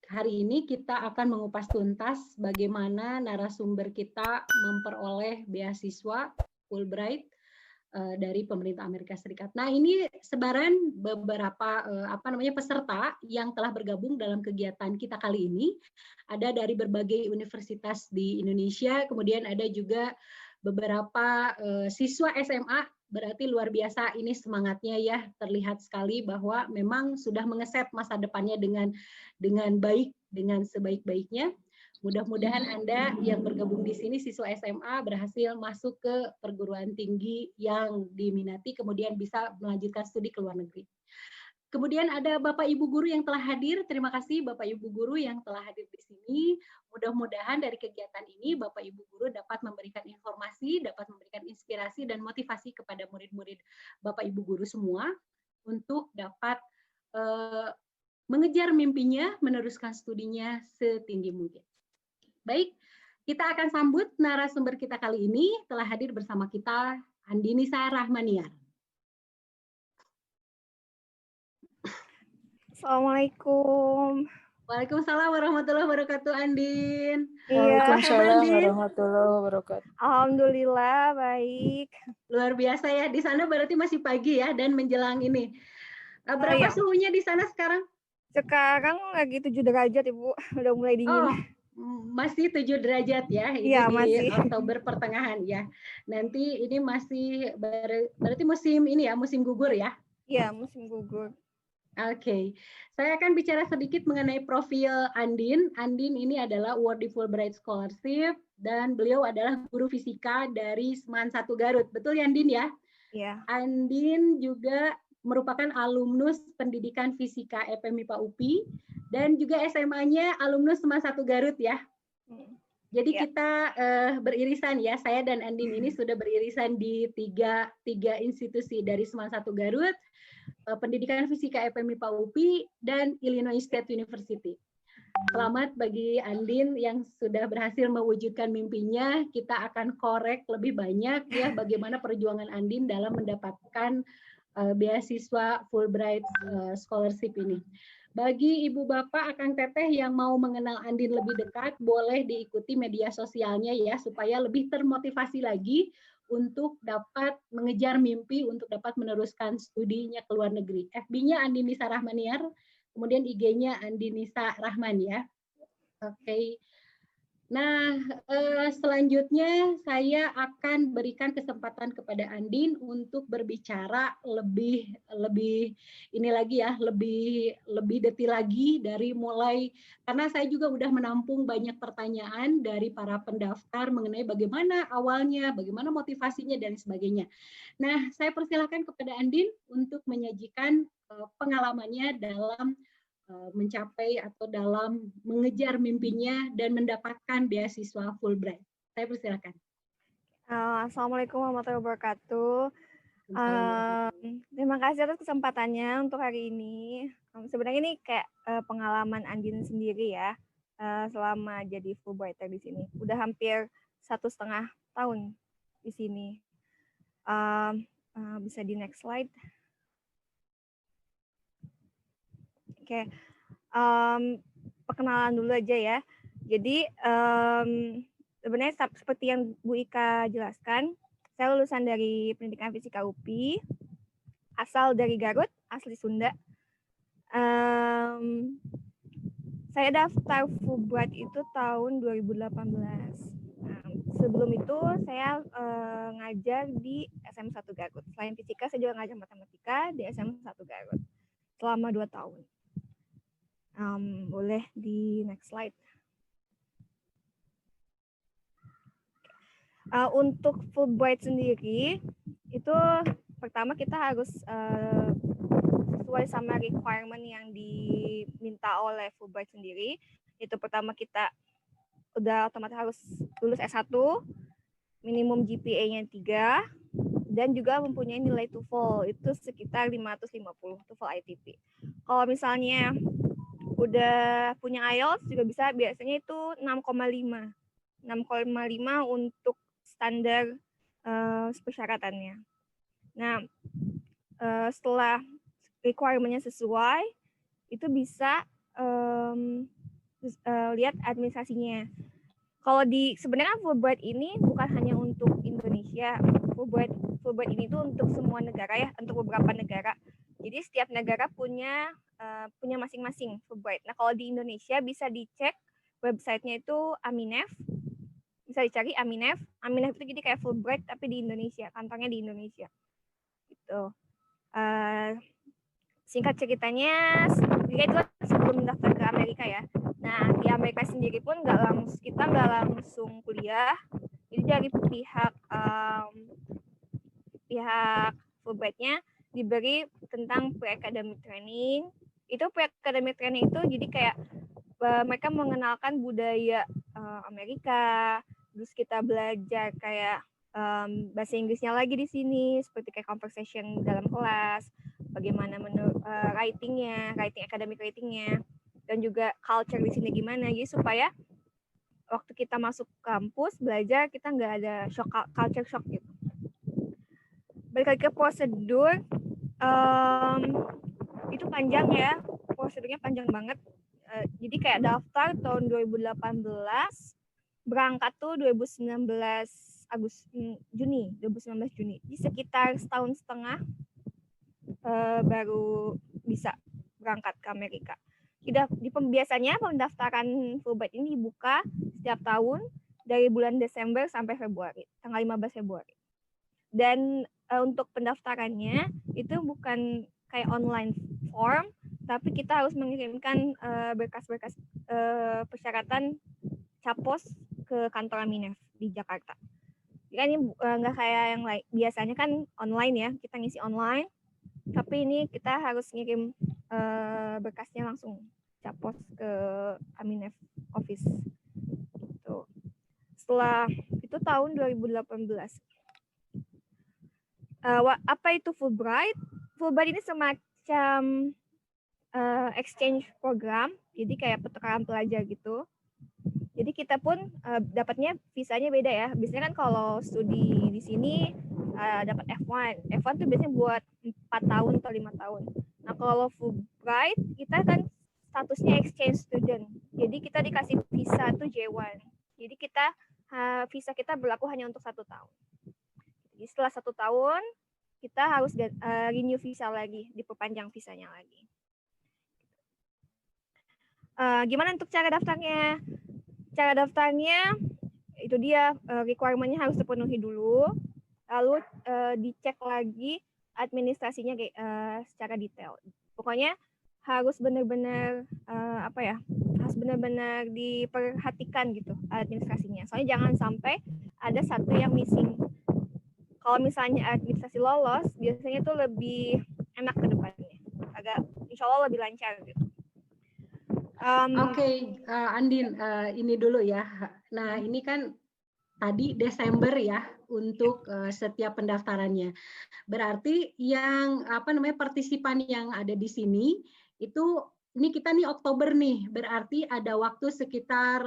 hari ini kita akan mengupas tuntas bagaimana narasumber kita memperoleh beasiswa Fulbright dari pemerintah Amerika Serikat. Nah, ini sebaran beberapa peserta yang telah bergabung dalam kegiatan kita kali ini. Ada dari berbagai universitas di Indonesia, kemudian ada juga beberapa siswa SMA. Berarti luar biasa ini semangatnya ya, terlihat sekali bahwa memang sudah mengeset masa depannya dengan baik, dengan sebaik-baiknya. Mudah-mudahan Anda yang bergabung di sini siswa SMA berhasil masuk ke perguruan tinggi yang diminati, kemudian bisa melanjutkan studi ke luar negeri. Kemudian ada Bapak Ibu guru yang telah hadir. Terima kasih Bapak Ibu guru yang telah hadir di sini. Mudah-mudahan dari kegiatan ini Bapak Ibu guru dapat memberikan informasi, dapat memberikan inspirasi dan motivasi kepada murid-murid Bapak Ibu guru semua untuk dapat mengejar mimpinya, meneruskan studinya setinggi mungkin. Baik, kita akan sambut narasumber kita kali ini. Telah hadir bersama kita Andinisa Rahmaniar. Assalamualaikum. Waalaikumsalam warahmatullahi wabarakatuh, Andin. Waalaikumsalam warahmatullahi wabarakatuh. Alhamdulillah, baik. Luar biasa ya, di sana berarti masih pagi ya, dan menjelang ini. Berapa suhunya di sana sekarang? Sekarang lagi 7 derajat, Ibu. Udah mulai dingin. Oh, masih 7 derajat ya, ini ya, di masih. Oktober pertengahan ya. Nanti ini masih berarti musim ini ya, musim gugur ya? Iya, musim gugur. Oke, saya akan bicara sedikit mengenai profil Andin. Andin ini adalah awardee Fulbright Scholarship dan beliau adalah guru fisika dari Seman 1 Garut. Betul ya Andin ya? Iya. Andin juga merupakan alumnus pendidikan fisika FMIPA UPI dan juga SMA-nya alumnus Seman 1 Garut ya. Jadi kita beririsan ya, saya dan Andin ini sudah beririsan di tiga institusi dari Seman 1 Garut, pendidikan fisika FMIPA UPI, dan Illinois State University. Selamat bagi Andin yang sudah berhasil mewujudkan mimpinya. Kita akan korek lebih banyak ya bagaimana perjuangan Andin dalam mendapatkan beasiswa Fulbright Scholarship ini. Bagi Ibu Bapak, Akang Teteh yang mau mengenal Andin lebih dekat, boleh diikuti media sosialnya ya supaya lebih termotivasi lagi untuk dapat mengejar mimpi, untuk dapat meneruskan studinya ke luar negeri. FB-nya Andinisa Rahmaniar, kemudian IG-nya Andinisa Rahman ya. Oke. Nah, selanjutnya saya akan berikan kesempatan kepada Andin untuk berbicara lebih ini lagi ya, lebih detail lagi dari mulai, karena saya juga udah menampung banyak pertanyaan dari para pendaftar mengenai bagaimana awalnya, bagaimana motivasinya dan sebagainya. Nah, saya persilakan kepada Andin untuk menyajikan pengalamannya dalam mencapai atau dalam mengejar mimpinya dan mendapatkan beasiswa Fulbright. Saya persilakan. Assalamualaikum warahmatullahi wabarakatuh. Terima kasih atas kesempatannya untuk hari ini. Sebenarnya ini kayak pengalaman Andin sendiri ya, selama jadi Fulbrighter di sini. Udah hampir 1,5 tahun di sini. Bisa di next slide. Oke, perkenalan dulu aja ya. Jadi sebenarnya seperti yang Bu Ika jelaskan, saya lulusan dari pendidikan fisika UPI, asal dari Garut, asli Sunda. Saya daftar Fulbright itu tahun 2018. Sebelum itu saya ngajar di SM1 Garut. Selain fisika, saya juga ngajar matematika di SM1 Garut selama 2 tahun. Boleh di next slide. Untuk Fulbright sendiri, itu pertama kita harus sesuai sama requirement yang diminta oleh Fulbright sendiri. Itu pertama kita udah otomatis harus lulus S1, minimum GPA-nya 3, dan juga mempunyai nilai TOEFL itu sekitar 550 TOEFL ITP. Kalau misalnya udah punya IELTS juga bisa, biasanya itu 6,5 untuk standar persyaratannya. Nah, setelah requirement-nya sesuai, itu bisa ngelihat administrasinya. Kalau sebenarnya Fulbright ini bukan hanya untuk Indonesia. Fulbright ini tuh untuk semua negara ya, untuk beberapa negara. Jadi setiap negara punya masing-masing Fulbright. Nah, kalau di Indonesia bisa dicek websitenya itu Aminef. Bisa dicari Aminef. Aminef itu jadi kayak Fulbright tapi di Indonesia, kantornya di Indonesia. Gitu. Singkat ceritanya, itu sebelum daftar ke Amerika ya. Nah, di Amerika sendiri pun kita nggak langsung kuliah. Jadi dari pihak Fulbright-nya diberi tentang pre-academic training. Itu pre-academic training itu jadi kayak mereka mengenalkan budaya Amerika, terus kita belajar kayak bahasa Inggrisnya lagi di sini, seperti kayak conversation dalam kelas, bagaimana writing academic writing-nya, dan juga culture di sini gimana, jadi supaya waktu kita masuk kampus belajar kita nggak ada culture shock gitu. Balik lagi ke prosedur, itu panjang ya, prosedurnya panjang banget. Jadi kayak daftar tahun 2018, berangkat tuh 2019 Juni. Jadi sekitar setahun setengah baru bisa berangkat ke Amerika. Biasanya pendaftaran Fulbright ini dibuka setiap tahun dari bulan Desember sampai Februari, tanggal 15 Februari. Dan untuk pendaftarannya itu bukan kayak online form, tapi kita harus mengirimkan berkas-berkas persyaratan capos ke kantor Aminef di Jakarta. Jadi kan ini nggak kayak yang biasanya kan online ya, kita ngisi online, tapi ini kita harus ngirim berkasnya langsung capos ke Aminef office. Gitu. Setelah itu tahun 2018. Apa itu Fulbright? Fulbright ini semacam exchange program, jadi kayak pertukaran pelajar gitu. Jadi kita pun dapatnya visanya beda ya. Biasanya kan kalau studi di sini dapat F1. F1 tuh biasanya buat 4 tahun atau 5 tahun. Nah, kalau Fulbright kita kan statusnya exchange student. Jadi kita dikasih visa tuh J1. Jadi visa kita berlaku hanya untuk 1 tahun. Jadi setelah 1 tahun kita harus renew visa lagi, diperpanjang visanya lagi. Gimana untuk cara daftarnya? Cara daftarnya itu dia, requirement-nya harus terpenuhi dulu, lalu dicek lagi administrasinya secara detail. Pokoknya harus benar-benar harus benar-benar diperhatikan gitu administrasinya. Soalnya jangan sampai ada satu yang missing. Kalau misalnya administrasi lolos, biasanya tuh lebih enak ke depannya. Insya Allah lebih lancar gitu. Oke, Andin, ini dulu ya. Nah, ini kan tadi Desember ya untuk setiap pendaftarannya. Berarti yang partisipan yang ada di sini itu ini kita nih Oktober nih. Berarti ada waktu sekitar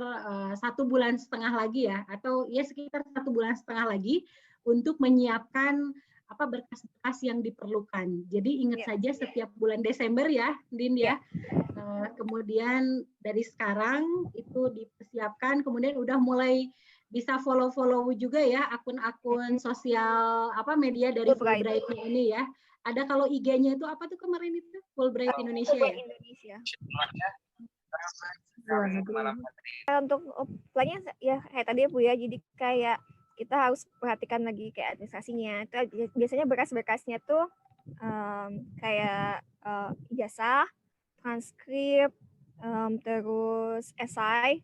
1,5 bulan lagi ya, atau ya sekitar 1,5 bulan lagi untuk menyiapkan berkas-berkas yang diperlukan. Jadi ingat saja setiap bulan Desember ya, Din ya. Kemudian dari sekarang itu dipersiapkan, kemudian udah mulai bisa follow juga ya akun-akun sosial media dari Fulbright-nya ini ya. Ada kalau IG-nya itu apa tuh kemarin itu Fulbright Indonesia ya? Indonesia. Untuk offline-nya ya kayak tadi ya Bu ya, jadi kayak kita harus perhatikan lagi kayak administrasinya. Itu biasanya berkas-berkasnya tuh kayak ijazah, transkrip, terus esai.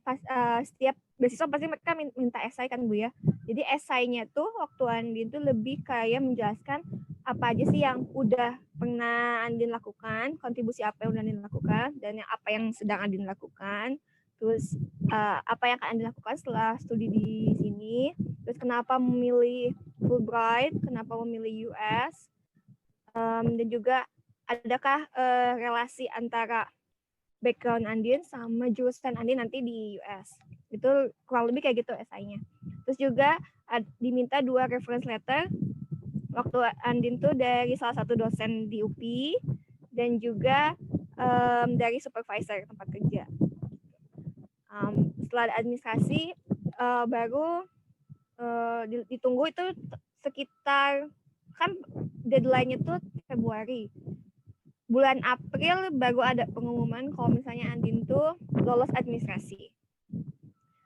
Setiap beasiswa pasti mereka minta esai kan Bu ya. Jadi esainya tuh waktu Andin tuh lebih kayak menjelaskan apa aja sih yang udah pernah Andin lakukan, kontribusi apa yang udah Andin lakukan, dan apa yang sedang Andin lakukan. Terus apa yang akan Andin lakukan setelah studi di sini. Terus kenapa memilih Fulbright, kenapa memilih US, dan juga adakah relasi antara background Andin sama jurusan Andin nanti di US. Itu kurang lebih kayak gitu esainya. Terus juga diminta 2 reference letter waktu Andin tuh dari salah satu dosen di UPI dan juga dari supervisor tempat kerja. Setelah ada administrasi baru ditunggu itu sekitar, kan deadline-nya tuh Februari. Bulan April baru ada pengumuman kalau misalnya Andin tuh lolos administrasi.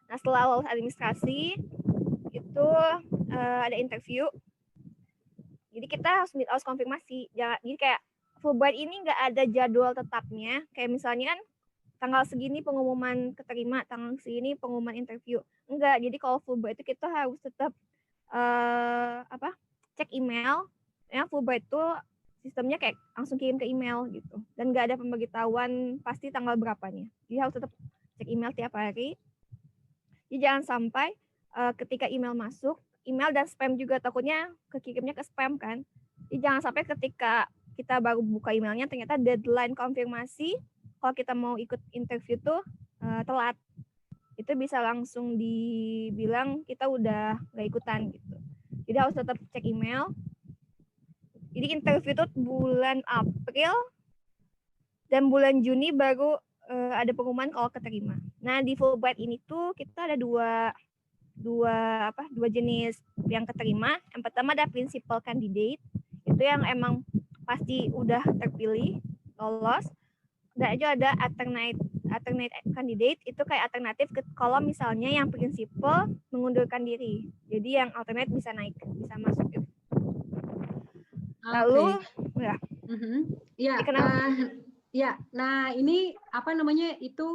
Nah, setelah lolos administrasi itu ada interview. Jadi kita harus konfirmasi. Jadi kayak Fulbright ini nggak ada jadwal tetapnya. Kayak misalnya kan tanggal segini pengumuman keterima, tanggal segini pengumuman interview. Enggak. Jadi kalau Fulbright itu kita harus tetap cek email. Ya, Fulbright itu sistemnya kayak langsung kirim ke email gitu. Dan nggak ada pemberitahuan pasti tanggal berapanya. Jadi harus tetap cek email tiap hari. Jadi jangan sampai ketika email masuk, email dan spam juga takutnya kekirimnya ke spam kan. Jadi jangan sampai ketika kita baru buka emailnya ternyata deadline konfirmasi kalau kita mau ikut interview tuh telat. Itu bisa langsung dibilang kita udah nggak ikutan gitu. Jadi harus tetap cek email. Jadi interview tuh bulan April dan bulan Juni baru ada pengumuman kalau keterima. Nah, di Fulbright ini tuh kita ada dua jenis yang keterima. Yang pertama ada principal candidate, itu yang emang pasti udah terpilih, lolos. Dan juga ada alternate candidate, itu kayak alternatif kalau misalnya yang principal mengundurkan diri. Jadi yang alternate bisa naik, bisa masuk gitu. Lalu ya. Ya, ya, nah ini itu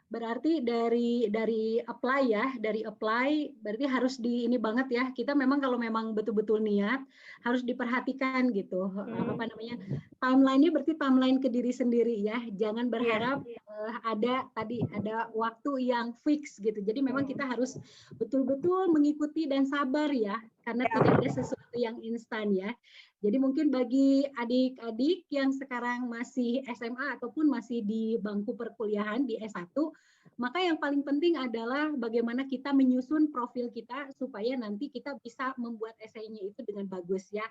berarti dari apply ya, berarti harus ini banget ya. Kita memang kalau memang betul-betul niat harus diperhatikan gitu. Timeline-nya berarti timeline ke diri sendiri ya. Jangan berharap ada waktu yang fix gitu. Jadi memang kita harus betul-betul mengikuti dan sabar ya, karena tidak ada sesuatu yang instan ya. Jadi mungkin bagi adik-adik yang sekarang masih SMA ataupun masih di bangku perkuliahan di S1, maka yang paling penting adalah bagaimana kita menyusun profil kita supaya nanti kita bisa membuat esainya itu dengan bagus ya.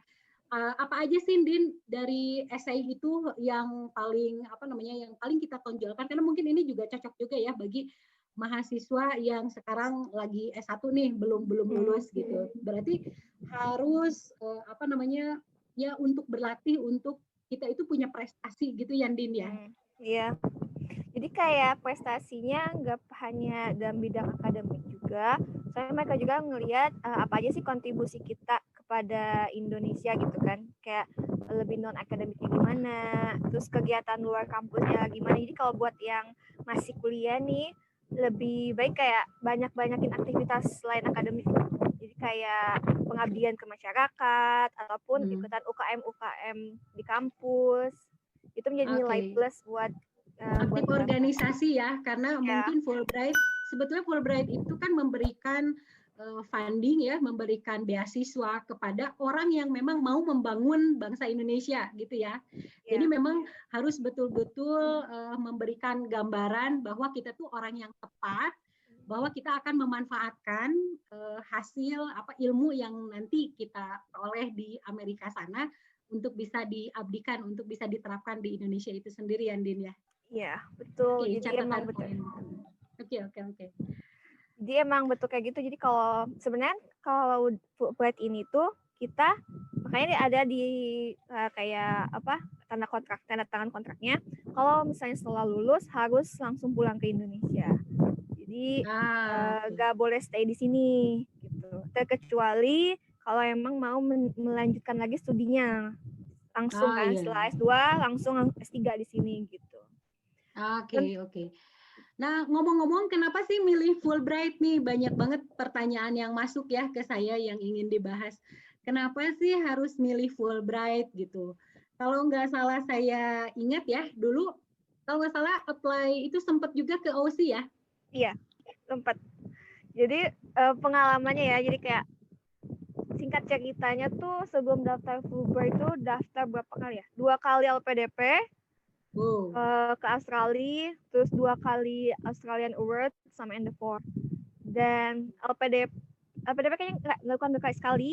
Apa aja sih Din dari esai itu yang paling yang paling kita tonjolkan, karena mungkin ini juga cocok juga ya bagi mahasiswa yang sekarang lagi S1 nih belum lulus gitu. Berarti harus ya untuk berlatih untuk kita itu punya prestasi gitu ya Din ya. Iya. Jadi kayak prestasinya nggak hanya dalam bidang akademik juga. Soalnya mereka juga ngelihat apa aja sih kontribusi kita kepada Indonesia gitu kan. Kayak lebih non akademiknya gimana, terus kegiatan luar kampusnya gimana. Jadi kalau buat yang masih kuliah nih lebih baik kayak banyakin aktivitas selain akademik. Jadi kayak pengabdian ke masyarakat ataupun ikutan UKM di kampus. Itu menjadi nilai plus buat aktif organisasi ya, karena mungkin sebetulnya Fulbright itu kan memberikan funding ya, memberikan beasiswa kepada orang yang memang mau membangun bangsa Indonesia gitu ya. Jadi memang harus betul-betul memberikan gambaran bahwa kita tuh orang yang tepat, bahwa kita akan memanfaatkan hasil ilmu yang nanti kita peroleh di Amerika sana untuk bisa diabdikan, untuk bisa diterapkan di Indonesia itu sendiri ya Din ya. Iya, betul. Jadi emang betul. Oke. Jadi emang betul kayak gitu. Jadi kalau sebenarnya kalau Fulbright ini tuh kita makanya ada di kayak tanda tangan kontraknya. Kalau misalnya setelah lulus harus langsung pulang ke Indonesia. Jadi nggak boleh stay di sini gitu. Terkecuali kalau emang mau melanjutkan lagi studinya langsung setelah S2 langsung S3 di sini gitu. Oke. Nah, ngomong-ngomong, kenapa sih milih Fulbright nih? Banyak banget pertanyaan yang masuk ya ke saya yang ingin dibahas. Kenapa sih harus milih Fulbright gitu? Kalau nggak salah saya ingat ya, dulu kalau nggak salah apply itu sempat juga ke OC ya? Iya, sempat. Jadi pengalamannya ya, jadi kayak singkat ceritanya tuh sebelum daftar Fulbright itu daftar berapa kali ya? 2 kali LPDP. Ke Australia, terus 2 kali Australian Award sama Endeavour. Dan LPDP kayaknya nggak lakukan 2 kali sekali.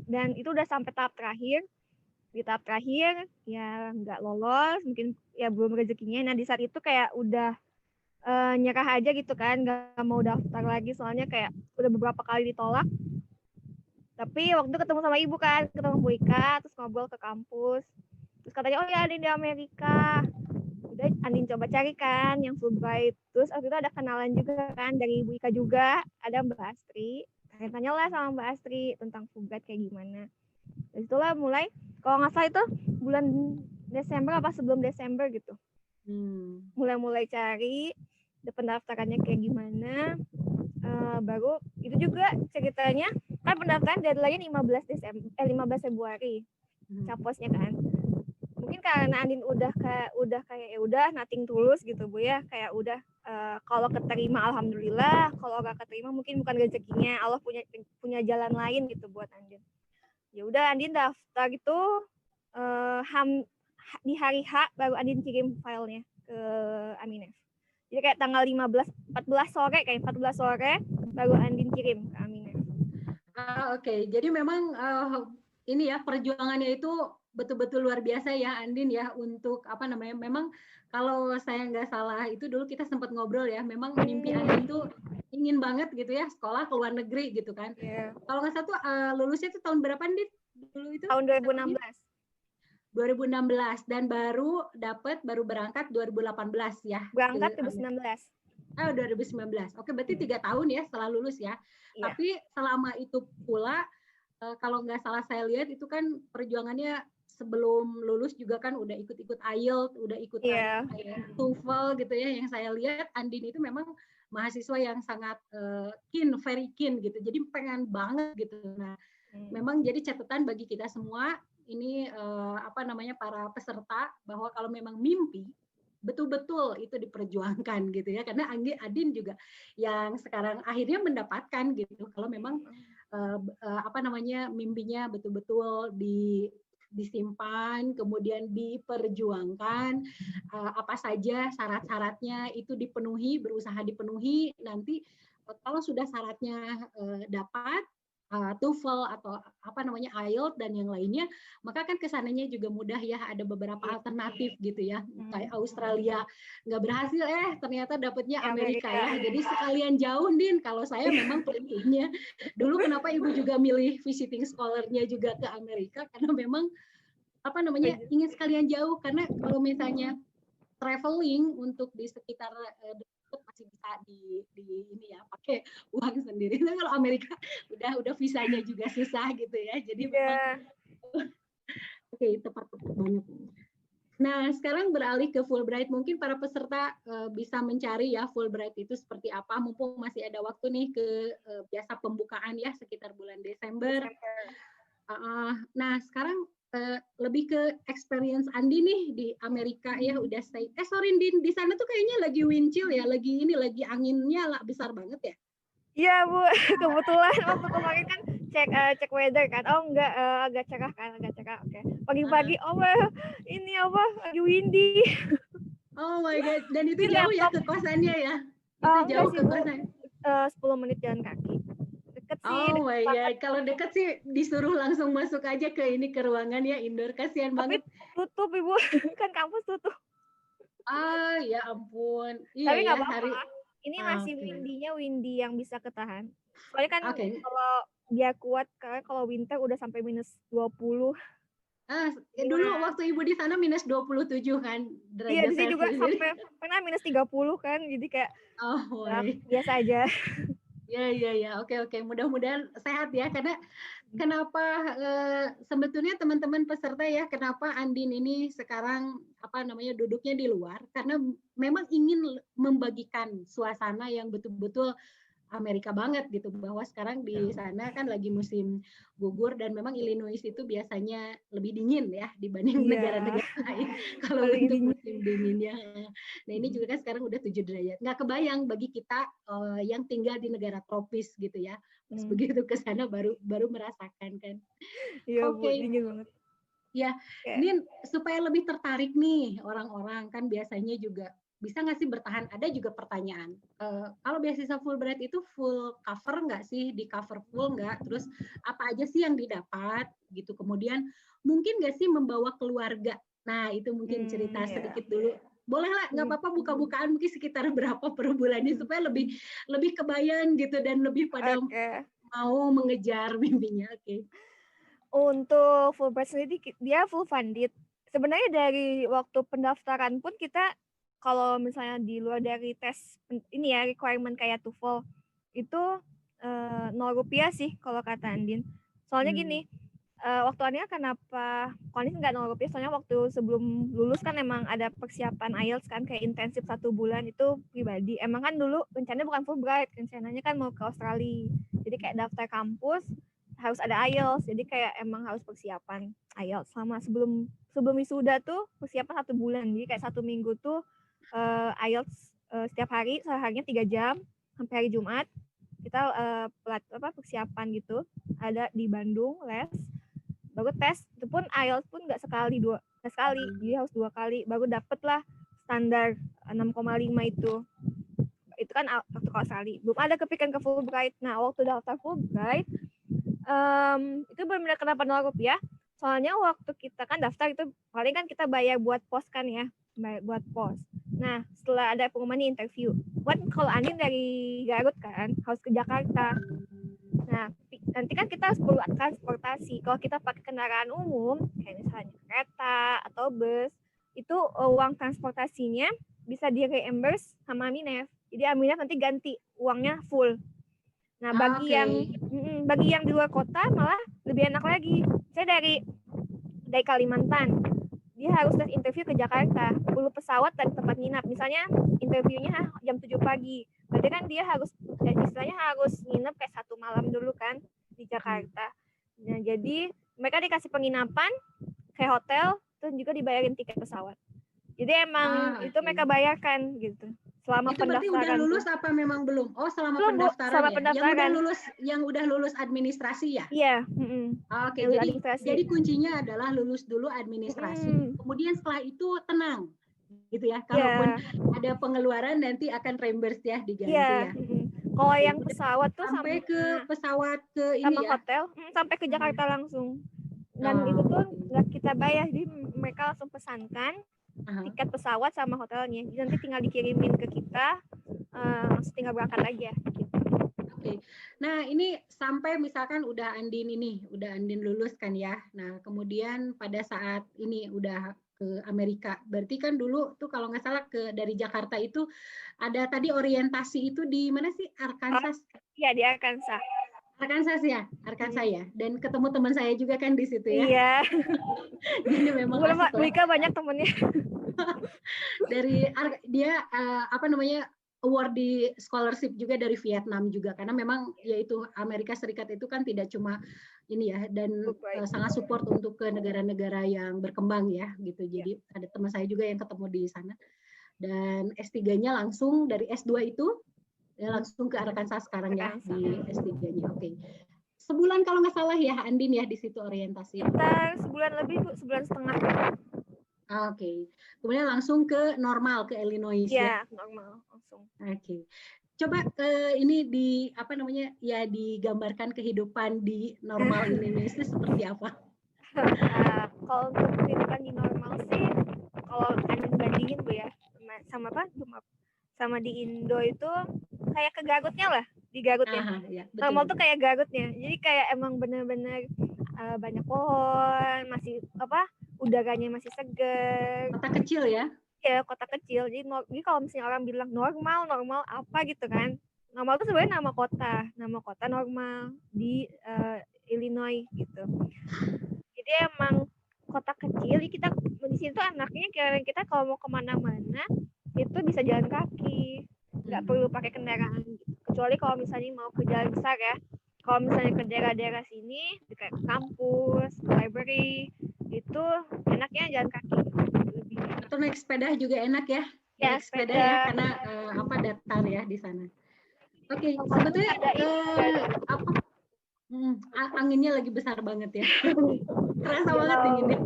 Dan itu udah sampai tahap terakhir. Di tahap terakhir ya nggak lolos, mungkin ya belum rezekinya. Nah di saat itu kayak udah nyerah aja gitu kan, nggak mau daftar lagi soalnya kayak udah beberapa kali ditolak. Tapi waktu itu ketemu sama ibu kan, ketemu Bu Ika, terus ngobrol ke kampus. Terus katanya, oh ya ada di Amerika. Udah Andin coba cari kan yang Fulbright. Terus waktu itu ada kenalan juga kan dari Bu Ika juga, ada Mbak Astri. Tanya lah sama Mbak Astri tentang Fulbright kayak gimana. Dari situlah mulai, kalau nggak salah itu bulan Desember apa sebelum Desember gitu. Mulai cari pendaftarannya kayak gimana. Baru itu juga ceritanya kan pendaftaran deadline-nya 15 Februari. Caposnya kan. Mungkin karena Andin udah kayak ya udah nothing tulus gitu Bu ya, kayak udah kalau keterima alhamdulillah, kalau nggak keterima mungkin bukan rezekinya, Allah punya jalan lain gitu buat Andin. Ya udah Andin daftar gitu di hari H baru Andin kirim filenya ke Aminef. Jadi kayak tanggal 14 sore baru Andin kirim ke Aminef. Oke. Jadi memang ini ya perjuangannya itu betul-betul luar biasa ya Andin ya untuk apa namanya, memang kalau saya nggak salah itu dulu kita sempat ngobrol ya, memang mimpi Andin tuh ingin banget gitu ya sekolah ke luar negeri gitu kan. Kalau nggak salah tuh lulusnya itu tahun berapa Andin dulu itu? Tahun 2016. 2016 dan baru berangkat 2018 ya. Berangkat 2019. 2019. Oke, berarti 3 tahun ya setelah lulus ya. Yeah. Tapi selama itu pula kalau nggak salah saya lihat itu kan perjuangannya sebelum lulus juga kan udah ikut-ikut IELTS, udah ikut TOEFL gitu ya. Yang saya lihat Andin itu memang mahasiswa yang sangat very keen gitu. Jadi pengen banget gitu. Nah, memang jadi catatan bagi kita semua ini para peserta bahwa kalau memang mimpi betul-betul itu diperjuangkan gitu ya, karena Andin juga yang sekarang akhirnya mendapatkan gitu kalau memang mimpinya betul-betul disimpan, kemudian diperjuangkan, apa saja syarat-syaratnya itu dipenuhi, berusaha dipenuhi, nanti kalau sudah syaratnya dapat TOEFL atau IELTS dan yang lainnya, maka kan kesananya juga mudah ya, ada beberapa alternatif gitu ya, kayak Australia nggak berhasil, ternyata dapatnya Amerika ya, jadi sekalian jauh Din, kalau saya memang prinsipnya dulu kenapa ibu juga milih visiting scholar-nya juga ke Amerika, karena memang ingin sekalian jauh, karena kalau misalnya traveling untuk di sekitar masih bisa di ini ya pakai uang sendiri. Nah, kalau Amerika udah visanya juga susah gitu ya. Jadi oke, tepat banget. Nah, sekarang beralih ke Fulbright. Mungkin para peserta bisa mencari ya Fulbright itu seperti apa. Mumpung masih ada waktu nih ke biasa pembukaan ya sekitar bulan Desember. Nah, sekarang lebih ke experience Andi nih di Amerika ya, udah stay. Sorry Din, di sana tuh kayaknya lagi wind chill ya, lagi anginnya lah besar banget ya. Iya Bu, kebetulan waktu kemarin kan cek weather kan, enggak agak cerah kan, Oke. Pagi-pagi ini lagi windy. Oh my god, dan itu jauh ya ke kosannya ya? Itu jauh ke kosan. 10 menit jalan kaki. Deket sih. Oh my god, kalau deket sih disuruh langsung masuk aja ke ruangan ya, indoor, kasihan banget. Tutup Ibu, kan kampus tutup. Ya ampun. Iya. Tapi nggak apa-apa. Ini masih windy yang bisa ketahan. Soalnya kan kalau dia kuat, kalau winter udah sampai -20. Dulu waktu ibu di sana -27 kan derajat. Iya, di sini juga sampai pernah -30 kan, jadi kayak biasa aja. Ya. Oke. Mudah-mudahan sehat ya, karena kenapa sebetulnya teman-teman peserta ya, kenapa Andin ini sekarang duduknya di luar, karena memang ingin membagikan suasana yang betul-betul Amerika banget gitu, bahwa sekarang di sana kan lagi musim gugur dan memang Illinois itu biasanya lebih dingin ya dibanding negara-negara lain kalau untuk musim dinginnya. Nah, ini juga kan sekarang udah 7 derajat. Nggak kebayang bagi kita yang tinggal di negara tropis gitu ya. Terus begitu ke sana baru merasakan kan. Iya, Bu, dingin banget. Ya, ini supaya lebih tertarik nih orang-orang, kan biasanya juga bisa nggak sih bertahan? Ada juga pertanyaan, kalau beasiswa Fulbright itu full cover nggak sih? Di cover full nggak? Terus apa aja sih yang didapat gitu? Kemudian mungkin nggak sih membawa keluarga? Nah, itu mungkin cerita sedikit dulu bolehlah nggak apa-apa buka-bukaan mungkin sekitar berapa per bulannya supaya lebih kebayang gitu dan lebih pada mau mengejar mimpinya. Oke. Untuk Fulbright sendiri dia full funded. Sebenarnya dari waktu pendaftaran pun kita kalau misalnya di luar dari tes ini ya requirement kayak TOEFL itu 0 rupiah sih kalau kata Andin. Soalnya gini, waktu Andin kenapa Andin nggak 0 rupiah? Soalnya waktu sebelum lulus kan emang ada persiapan IELTS kan kayak intensif 1 bulan itu pribadi. Emang kan dulu rencananya bukan Fulbright, rencananya kan mau ke Australia. Jadi kayak daftar kampus harus ada IELTS, jadi kayak emang harus persiapan IELTS sama sebelum wisuda tuh persiapan 1 bulan. Jadi kayak 1 minggu tuh IELTS setiap hari, seharinya 3 jam sampai hari Jumat kita persiapan gitu, ada di Bandung les, baru tes. Itu pun IELTS pun nggak sekali, jadi harus 2 kali baru dapet lah standar 6,5 itu kan waktu ke Australia. Belum ada kepikiran ke Fulbright. Nah waktu daftar Fulbright itu benar-benar kenapa 0 rupiah? Soalnya waktu kita kan daftar itu paling kan kita bayar buat pos kan ya, buat pos. Nah setelah ada pengumuman interview, kalau Andin dari Garut kan harus ke Jakarta. Nah nanti kan kita harus perlu transportasi. Kalau kita pakai kendaraan umum kayak misalnya kereta atau bus, itu uang transportasinya bisa di reimburse sama Aminef. Jadi Aminef nanti ganti uangnya full. Nah, bagi yang di luar kota malah lebih enak lagi. Saya dari Kalimantan, dia harus tes interview ke Jakarta, perlu pesawat dan tempat nginap. Misalnya interviewnya jam 7 pagi, berarti kan dia harus istilahnya harus nginep kayak 1 malam dulu kan di Jakarta. Nah, jadi mereka dikasih penginapan kayak hotel, terus juga dibayarin tiket pesawat. Jadi emang itu mereka bayarkan gitu. Selama itu berarti udah lulus apa memang belum? Oh, selama pendaftaran ya? Yang udah lulus administrasi ya? Iya. Oke, jadi kuncinya adalah lulus dulu administrasi. Kemudian setelah itu tenang, gitu ya. Kalaupun ada pengeluaran nanti akan reimburse ya, diganti ya. Kalau yang pesawat tuh sampai ke pesawat ke ini sama ya? Hotel, sampai ke Jakarta langsung. Dan itu tuh nggak kita bayar, jadi mereka langsung pesankan tiket pesawat sama hotelnya, nanti tinggal dikirimin ke kita, langsung tinggal berangkat aja gitu. Oke. Nah ini sampai misalkan udah Andin lulus kan ya, nah kemudian pada saat ini udah ke Amerika, berarti kan dulu tuh kalau nggak salah dari Jakarta itu ada tadi orientasi itu di mana sih, Arkansas? Iya, di Arkansas. Arkansas ya, dan ketemu teman saya juga kan di situ ya. Iya. Jadi memang Wika banyak temennya. Dari dia award di scholarship juga dari Vietnam juga, karena memang yaitu Amerika Serikat itu kan tidak cuma ini ya, dan sangat support untuk ke negara-negara yang berkembang ya gitu. Jadi ada teman saya juga yang ketemu di sana, dan S3-nya langsung dari S2 itu ya langsung ke Arkansas sekarang ya di S3-nya. Oke. Sebulan kalau nggak salah ya Andin ya di situ orientasi. Sekitar sebulan lebih, sebulan setengah. Oke. Kemudian langsung ke Illinois ya. Iya, normal langsung. Oke. Coba ini digambarkan kehidupan di normal Illinois itu seperti apa? Kalau untuk kehidupan di normal sih, kalau Andin bandingin Bu ya, sama di Indo itu kayak ke Garutnya lah, di Garutnya. Ya, normal tuh kayak Garutnya. Jadi kayak emang benar-benar banyak pohon, masih udaranya masih segar. Kota kecil ya? Iya, kota kecil. Jadi kalau misalnya orang bilang normal apa gitu kan. Normal itu sebenarnya nama kota normal di Illinois gitu. Jadi emang kota kecil, jadi kita di situ anaknya kita kalau mau kemana-mana itu bisa jalan kaki, nggak perlu pakai kendaraan gitu. Kecuali kalau misalnya mau ke jalan besar ya. Kalau misalnya ke daerah-daerah sini, dekat kampus, library, itu enaknya jalan kaki. Atau naik sepeda juga enak ya? Ya, naik sepeda ya, karena datar ya di sana. Oke, sebetulnya anginnya lagi besar banget ya. Terasa banget dinginnya.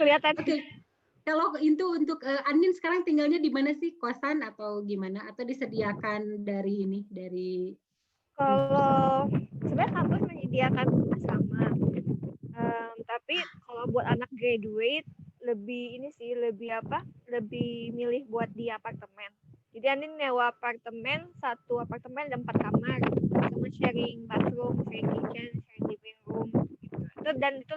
Kelihatan. Oke. Kalau itu untuk Andin sekarang tinggalnya di mana sih? Kosan atau gimana? Atau disediakan dari Kalau sebenarnya kampus menyediakan asrama, tapi kalau buat anak graduate lebih lebih milih buat di apartemen. Jadi Andin nyewa apartemen, 1 apartemen ada 4 kamar, sama sharing bathroom, sharing kitchen, sharing living room. Gitu. Dan itu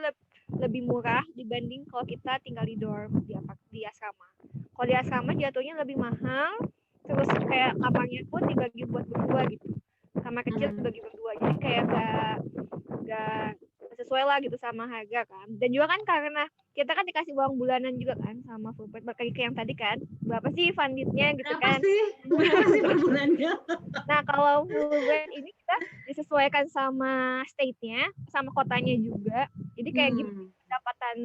lebih murah dibanding kalau kita tinggal di dorm di asrama. Kalau di asrama jatuhnya lebih mahal, terus kayak kamarnya pun dibagi buat berdua gitu. Kamar kecil dibagi berdua, jadi kayak gak sesuai lah gitu sama harga kan. Dan juga kan karena kita kan dikasih uang bulanan juga kan sama Fulbright, kayak yang tadi kan, berapa sih fundednya gitu kan. Berapa sih per bulannya? Nah kalau Fulbright ini kita disesuaikan sama state-nya, sama kotanya juga. Jadi kayak pendapatan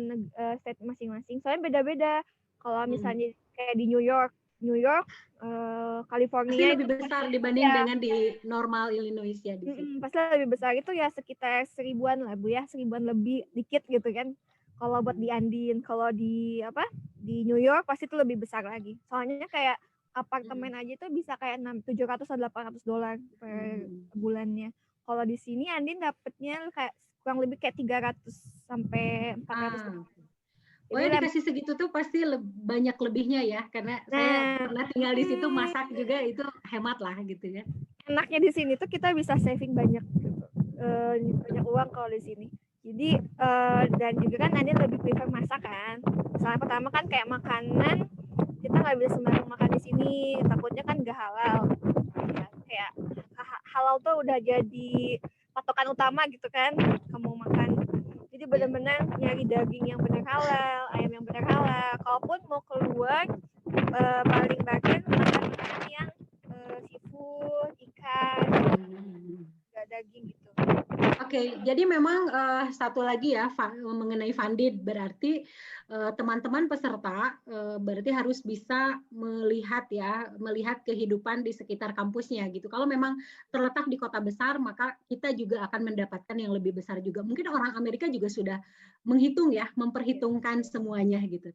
state masing-masing. Soalnya beda-beda. Kalau misalnya kayak di New York, California pasti lebih besar dibanding dengan di normal Illinois ya di sini. Pasti lebih besar, itu ya sekitar 1000-an lah Bu ya, 1000-an lebih dikit gitu kan. Kalau buat di Andin, kalau di New York pasti itu lebih besar lagi. Soalnya kayak apartemen aja itu bisa kayak $700 atau $800 per bulannya. Kalau di sini Andin dapetnya kayak kurang lebih kayak 300 sampai 400. Oh ya, dikasih segitu tuh pasti banyak lebihnya ya, karena saya pernah tinggal di situ, masak juga, itu hemat lah gitu ya. Enaknya di sini tuh kita bisa saving banyak gitu, banyak uang kalau di sini. Jadi dan juga kan Andin lebih prefer masak kan. Soalnya pertama kan kayak makanan kita nggak bisa sembarang makan di sini, takutnya kan nggak halal. Ya, kayak halal tuh udah jadi patokan utama gitu kan, kamu makan. Jadi benar-benar nyari daging yang benar halal, ayam yang benar halal. Kalaupun mau keluar, paling bagian makan yang seafood, ikan, nggak daging gitu. Oke, jadi memang satu lagi ya mengenai funded, berarti teman-teman peserta berarti harus bisa melihat kehidupan di sekitar kampusnya gitu. Kalau memang terletak di kota besar, maka kita juga akan mendapatkan yang lebih besar juga. Mungkin orang Amerika juga sudah memperhitungkan semuanya gitu.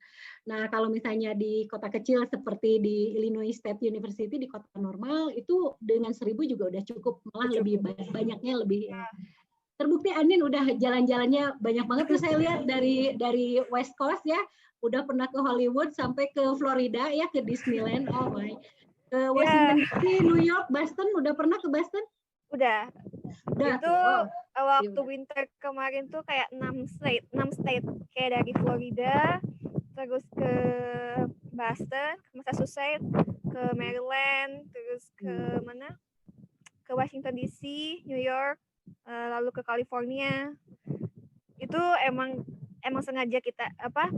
Nah, kalau misalnya di kota kecil seperti di Illinois State University, di kota normal itu dengan 1.000 juga udah cukup, malah lebih banyaknya lebih. Terbukti Andin udah jalan-jalannya banyak banget tuh, saya lihat dari West Coast ya, udah pernah ke Hollywood sampai ke Florida ya, ke Disneyland, oh my, ke Washington DC, New York, Boston, udah pernah ke Boston? Udah itu tuh, waktu winter kemarin tuh kayak 6 state kayak dari Florida terus ke Boston, ke Massachusetts, ke Maryland, terus ke mana, ke Washington DC, New York, lalu ke California. Itu emang sengaja kita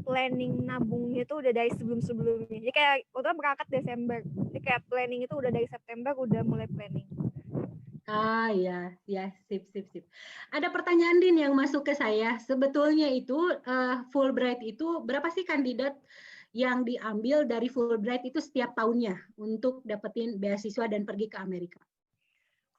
planning nabungnya itu udah dari sebelum-sebelumnya. Jadi kayak waktu berangkat Desember. Jadi kayak planning itu udah dari September udah mulai planning. Ya, sip. Ada pertanyaan Din yang masuk ke saya. Sebetulnya itu Fulbright itu berapa sih kandidat yang diambil dari Fulbright itu setiap tahunnya untuk dapetin beasiswa dan pergi ke Amerika?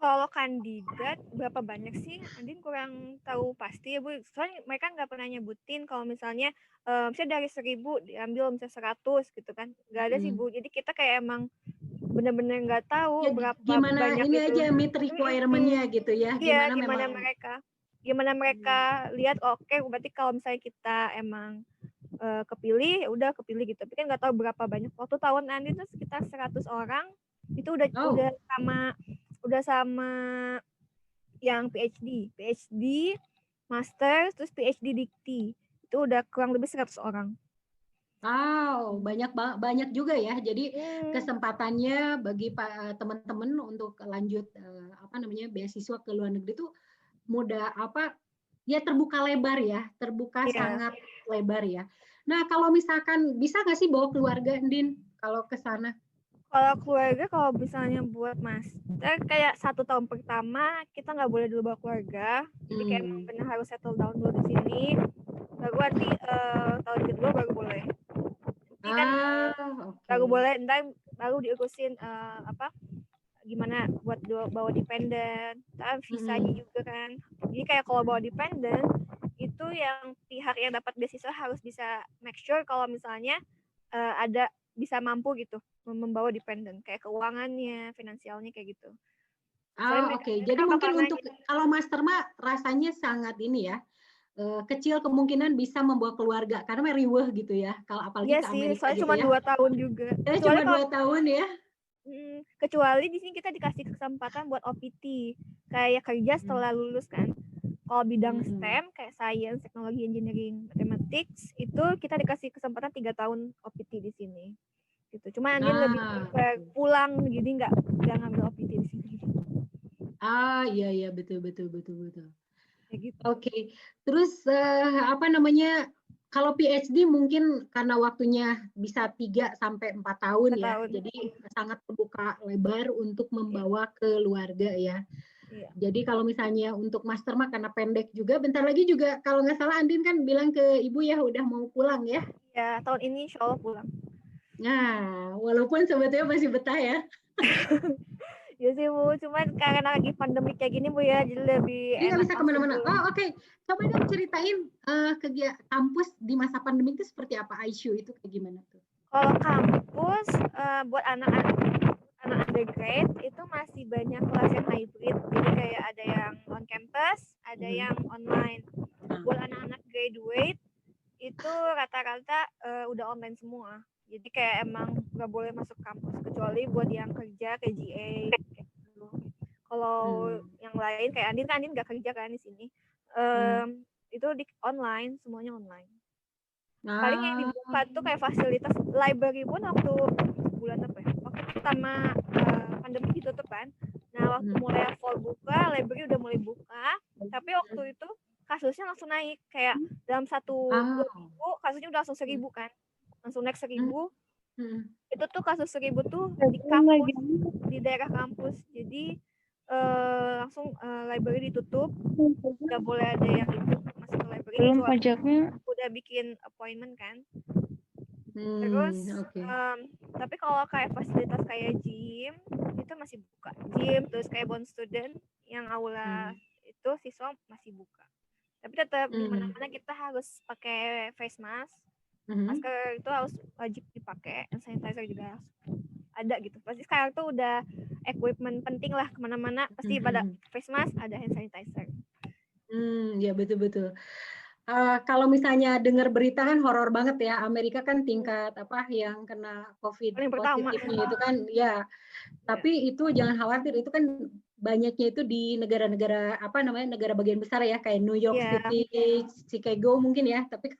Kalau kandidat berapa banyak sih? Andin kurang tahu pasti ya Bu. Soalnya mereka nggak pernah nyebutin kalau misalnya misalnya dari 1.000 diambil misalnya 100 gitu kan. Nggak ada sih Bu. Jadi kita kayak emang benar-benar nggak tahu ya, berapa gimana banyak ini itu. Aja meet requirement-nya gitu ya. Iya, gimana mereka lihat, oke, berarti kalau misalnya kita emang kepilih, ya udah kepilih gitu. Tapi kan nggak tahu berapa banyak. Waktu tahun Andin itu sekitar 100 orang. Itu udah sama yang PhD, master, terus PhD dikti. Itu udah kurang lebih 100 orang. Wow, banyak juga ya. Jadi kesempatannya bagi teman-teman untuk lanjut beasiswa ke luar negeri itu mudah terbuka lebar ya, sangat lebar ya. Nah, kalau misalkan bisa nggak sih bawa keluarga, Din, kalau ke sana? Kalau keluarga, kalau misalnya buat master, kayak 1 tahun pertama kita nggak boleh dulu bawa keluarga. Jadi kayak emang benar harus settle down dulu di sini. Baru nanti tahun kedua baru boleh. Baru boleh, ntar baru diurusin gimana buat bawa dependent, visanya juga kan. Jadi kayak kalau bawa dependent itu yang pihak yang dapat beasiswa harus bisa make sure kalau misalnya ada bisa mampu gitu membawa dependent, kayak keuangannya, finansialnya kayak gitu. Oke. Jadi mungkin untuk kalau master mah rasanya sangat ini ya, kecil kemungkinan bisa membawa keluarga karena meriweh gitu ya. Kalau apalagi Iya ke sih, Amerika soalnya gitu cuma ya. 2 tahun juga. Ya Kecuali cuma 2 tahun ya. Kecuali di sini kita dikasih kesempatan buat OPT, kayak kerja setelah lulus kan. Kalau bidang STEM kayak science, teknologi, engineering, mathematics itu kita dikasih kesempatan 3 tahun OPT di sini. Gitu. Cuma Andin lebih pulang, jadi nggak ngambil OPT di sini. Iya betul. Gitu. Oke. Terus apa namanya? Kalau PhD mungkin karena waktunya bisa 3 sampai 4 tahun ya. Jadi sangat terbuka lebar untuk membawa keluarga ya. Iya. Jadi kalau misalnya untuk master mah karena pendek juga, bentar lagi juga kalau nggak salah Andin kan bilang ke ibu ya udah mau pulang ya. Ya, tahun ini insya Allah pulang. Nah, walaupun sebetulnya masih betah ya. Ya sih Bu, cuman karena lagi pandemi kayak gini Bu ya, jadi lebih Jadi nggak enak bisa kemana-mana. Oke. Coba dong ceritain kegiatan kampus di masa pandemi itu seperti apa? Aisyu itu kayak gimana tuh? Kalau kampus buat anak-anak undergrad itu masih banyak kelas yang hybrid, jadi kayak ada yang on campus, ada yang online. Buat anak-anak graduate itu rata-rata udah online semua. Jadi kayak emang nggak boleh masuk kampus kecuali buat yang kerja kayak GA. Gitu. Kalau yang lain kayak Andin nggak kerja kan di sini. Itu di online, semuanya online. Paling yang dibuka tuh kayak fasilitas library pun waktu bulan apa ya? Waktu pertama pandemi ditutup kan. Nah, waktu mulai fall buka, library udah mulai buka. Tapi waktu itu kasusnya langsung naik, kayak dalam 1-2 minggu kasusnya udah langsung 1.000 kan, langsung naik 1.000. Itu tuh kasus 1.000 tuh di kampus, di daerah kampus. Jadi langsung library ditutup, nggak boleh ada yang itu masuk ke library. Belum pajaknya udah bikin appointment kan. Terus tapi kalau kayak fasilitas kayak gym itu masih buka, gym terus kayak bond student yang aula itu siswa masih buka. Tapi tetap di mana-mana kita harus pakai face mask. Masker itu harus wajib dipakai, hand sanitizer juga harus ada gitu. Pasti sekarang tuh udah equipment penting lah kemana-mana pasti pada face mask, ada hand sanitizer. Ya betul. Kalau misalnya dengar berita kan horor banget ya, Amerika kan tingkat apa yang kena COVID positifnya itu kan ya. Tapi itu jangan khawatir, itu kan banyaknya itu di negara-negara apa namanya negara bagian besar ya kayak New York City, Chicago mungkin ya. Tapi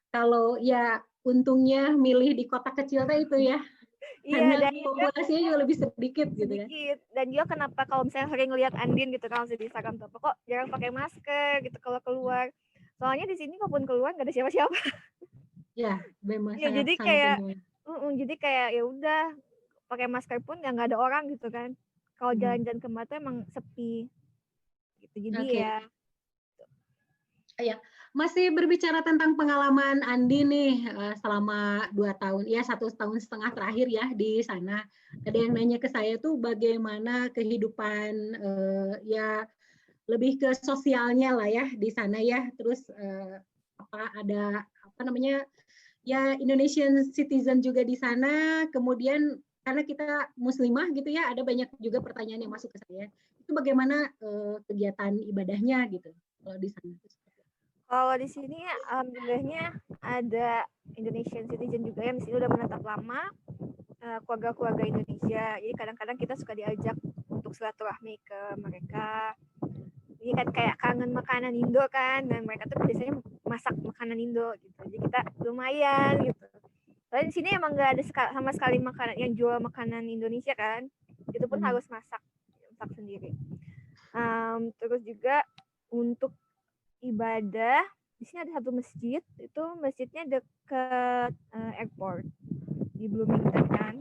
kalau ya untungnya milih di kota kecil itu ya. Iya, dan populasinya juga lebih sedikit gitu ya. Dan juga kenapa kalau misalnya sering lihat Andin gitu kalau di Instagram tuh kok jarang pakai masker gitu kalau keluar. Soalnya di sini kalaupun keluar nggak ada siapa-siapa. Ya, memang ya, sangat jadi kayak jadi kayak ya udah pakai masker pun nggak ada orang gitu kan. Kalau jalan-jalan kemana tuh emang sepi. Gitu. Jadi ya. Masih berbicara tentang pengalaman Andi nih selama 2 tahun, ya 1,5 tahun terakhir ya di sana. Ada yang nanya ke saya tuh bagaimana kehidupan ya lebih ke sosialnya lah ya di sana ya. Terus ada apa namanya ya Indonesian citizen juga di sana. Kemudian karena kita muslimah gitu ya, ada banyak juga pertanyaan yang masuk ke saya. Itu bagaimana kegiatan ibadahnya gitu kalau di sana? Kalau di sini alhamdulillahnya ada Indonesian citizen juga yang di sini udah menetap lama, keluarga-keluarga Indonesia. Jadi kadang-kadang kita suka diajak untuk silaturahmi ke mereka. Ini kan kayak kangen makanan Indo kan, dan mereka tuh biasanya masak makanan Indo gitu. Jadi kita lumayan gitu. Tapi di sini emang nggak ada sama sekali makanan yang jual makanan Indonesia kan. Itu pun harus masak sendiri. Terus juga untuk ibadah di sini ada satu masjid, itu masjidnya dekat airport di Bloomington kan.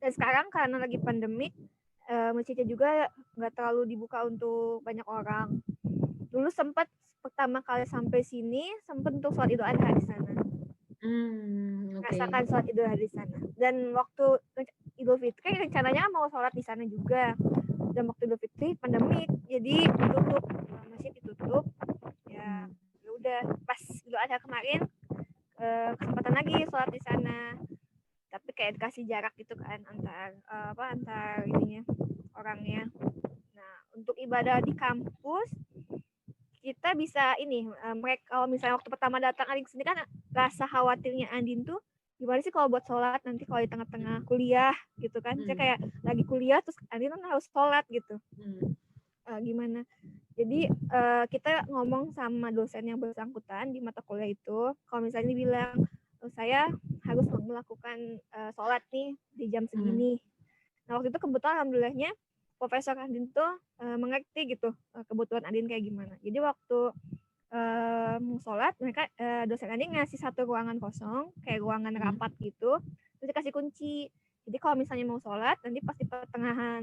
Dan sekarang karena lagi pandemik, masjidnya juga nggak terlalu dibuka untuk banyak orang. Dulu sempat pertama kali sampai sini sempat untuk sholat Idul Adha di sana. Rasakan sholat Idul Adha di sana. Dan waktu Idul Fitri rencananya mau sholat di sana juga. Dan waktu Idul Fitri pandemik, jadi ditutup, masjid ditutup. Ya udah pas Idul Adha kemarin kesempatan lagi sholat di sana. Tapi kayak dikasih jarak gitu kan antar ininya orangnya. Nah, untuk ibadah di kampus kita bisa ini mereka kalau misalnya waktu pertama datang Andin kesini kan rasa khawatirnya Andin tuh gimana sih kalau buat sholat nanti kalau di tengah-tengah kuliah gitu kan. Saya kayak lagi kuliah terus Andin kan harus sholat gitu. Gimana? Jadi kita ngomong sama dosen yang bersangkutan di mata kuliah itu, kalau misalnya bilang saya harus melakukan sholat nih di jam segini. Nah waktu itu kebetulan alhamdulillahnya Profesor Andin tuh mengerti gitu kebutuhan Andin kayak gimana. Jadi waktu mau sholat, mereka dosen Andin ngasih satu ruangan kosong, kayak ruangan rapat gitu, terus dikasih kunci. Jadi kalau misalnya mau sholat, nanti pas di pertengahan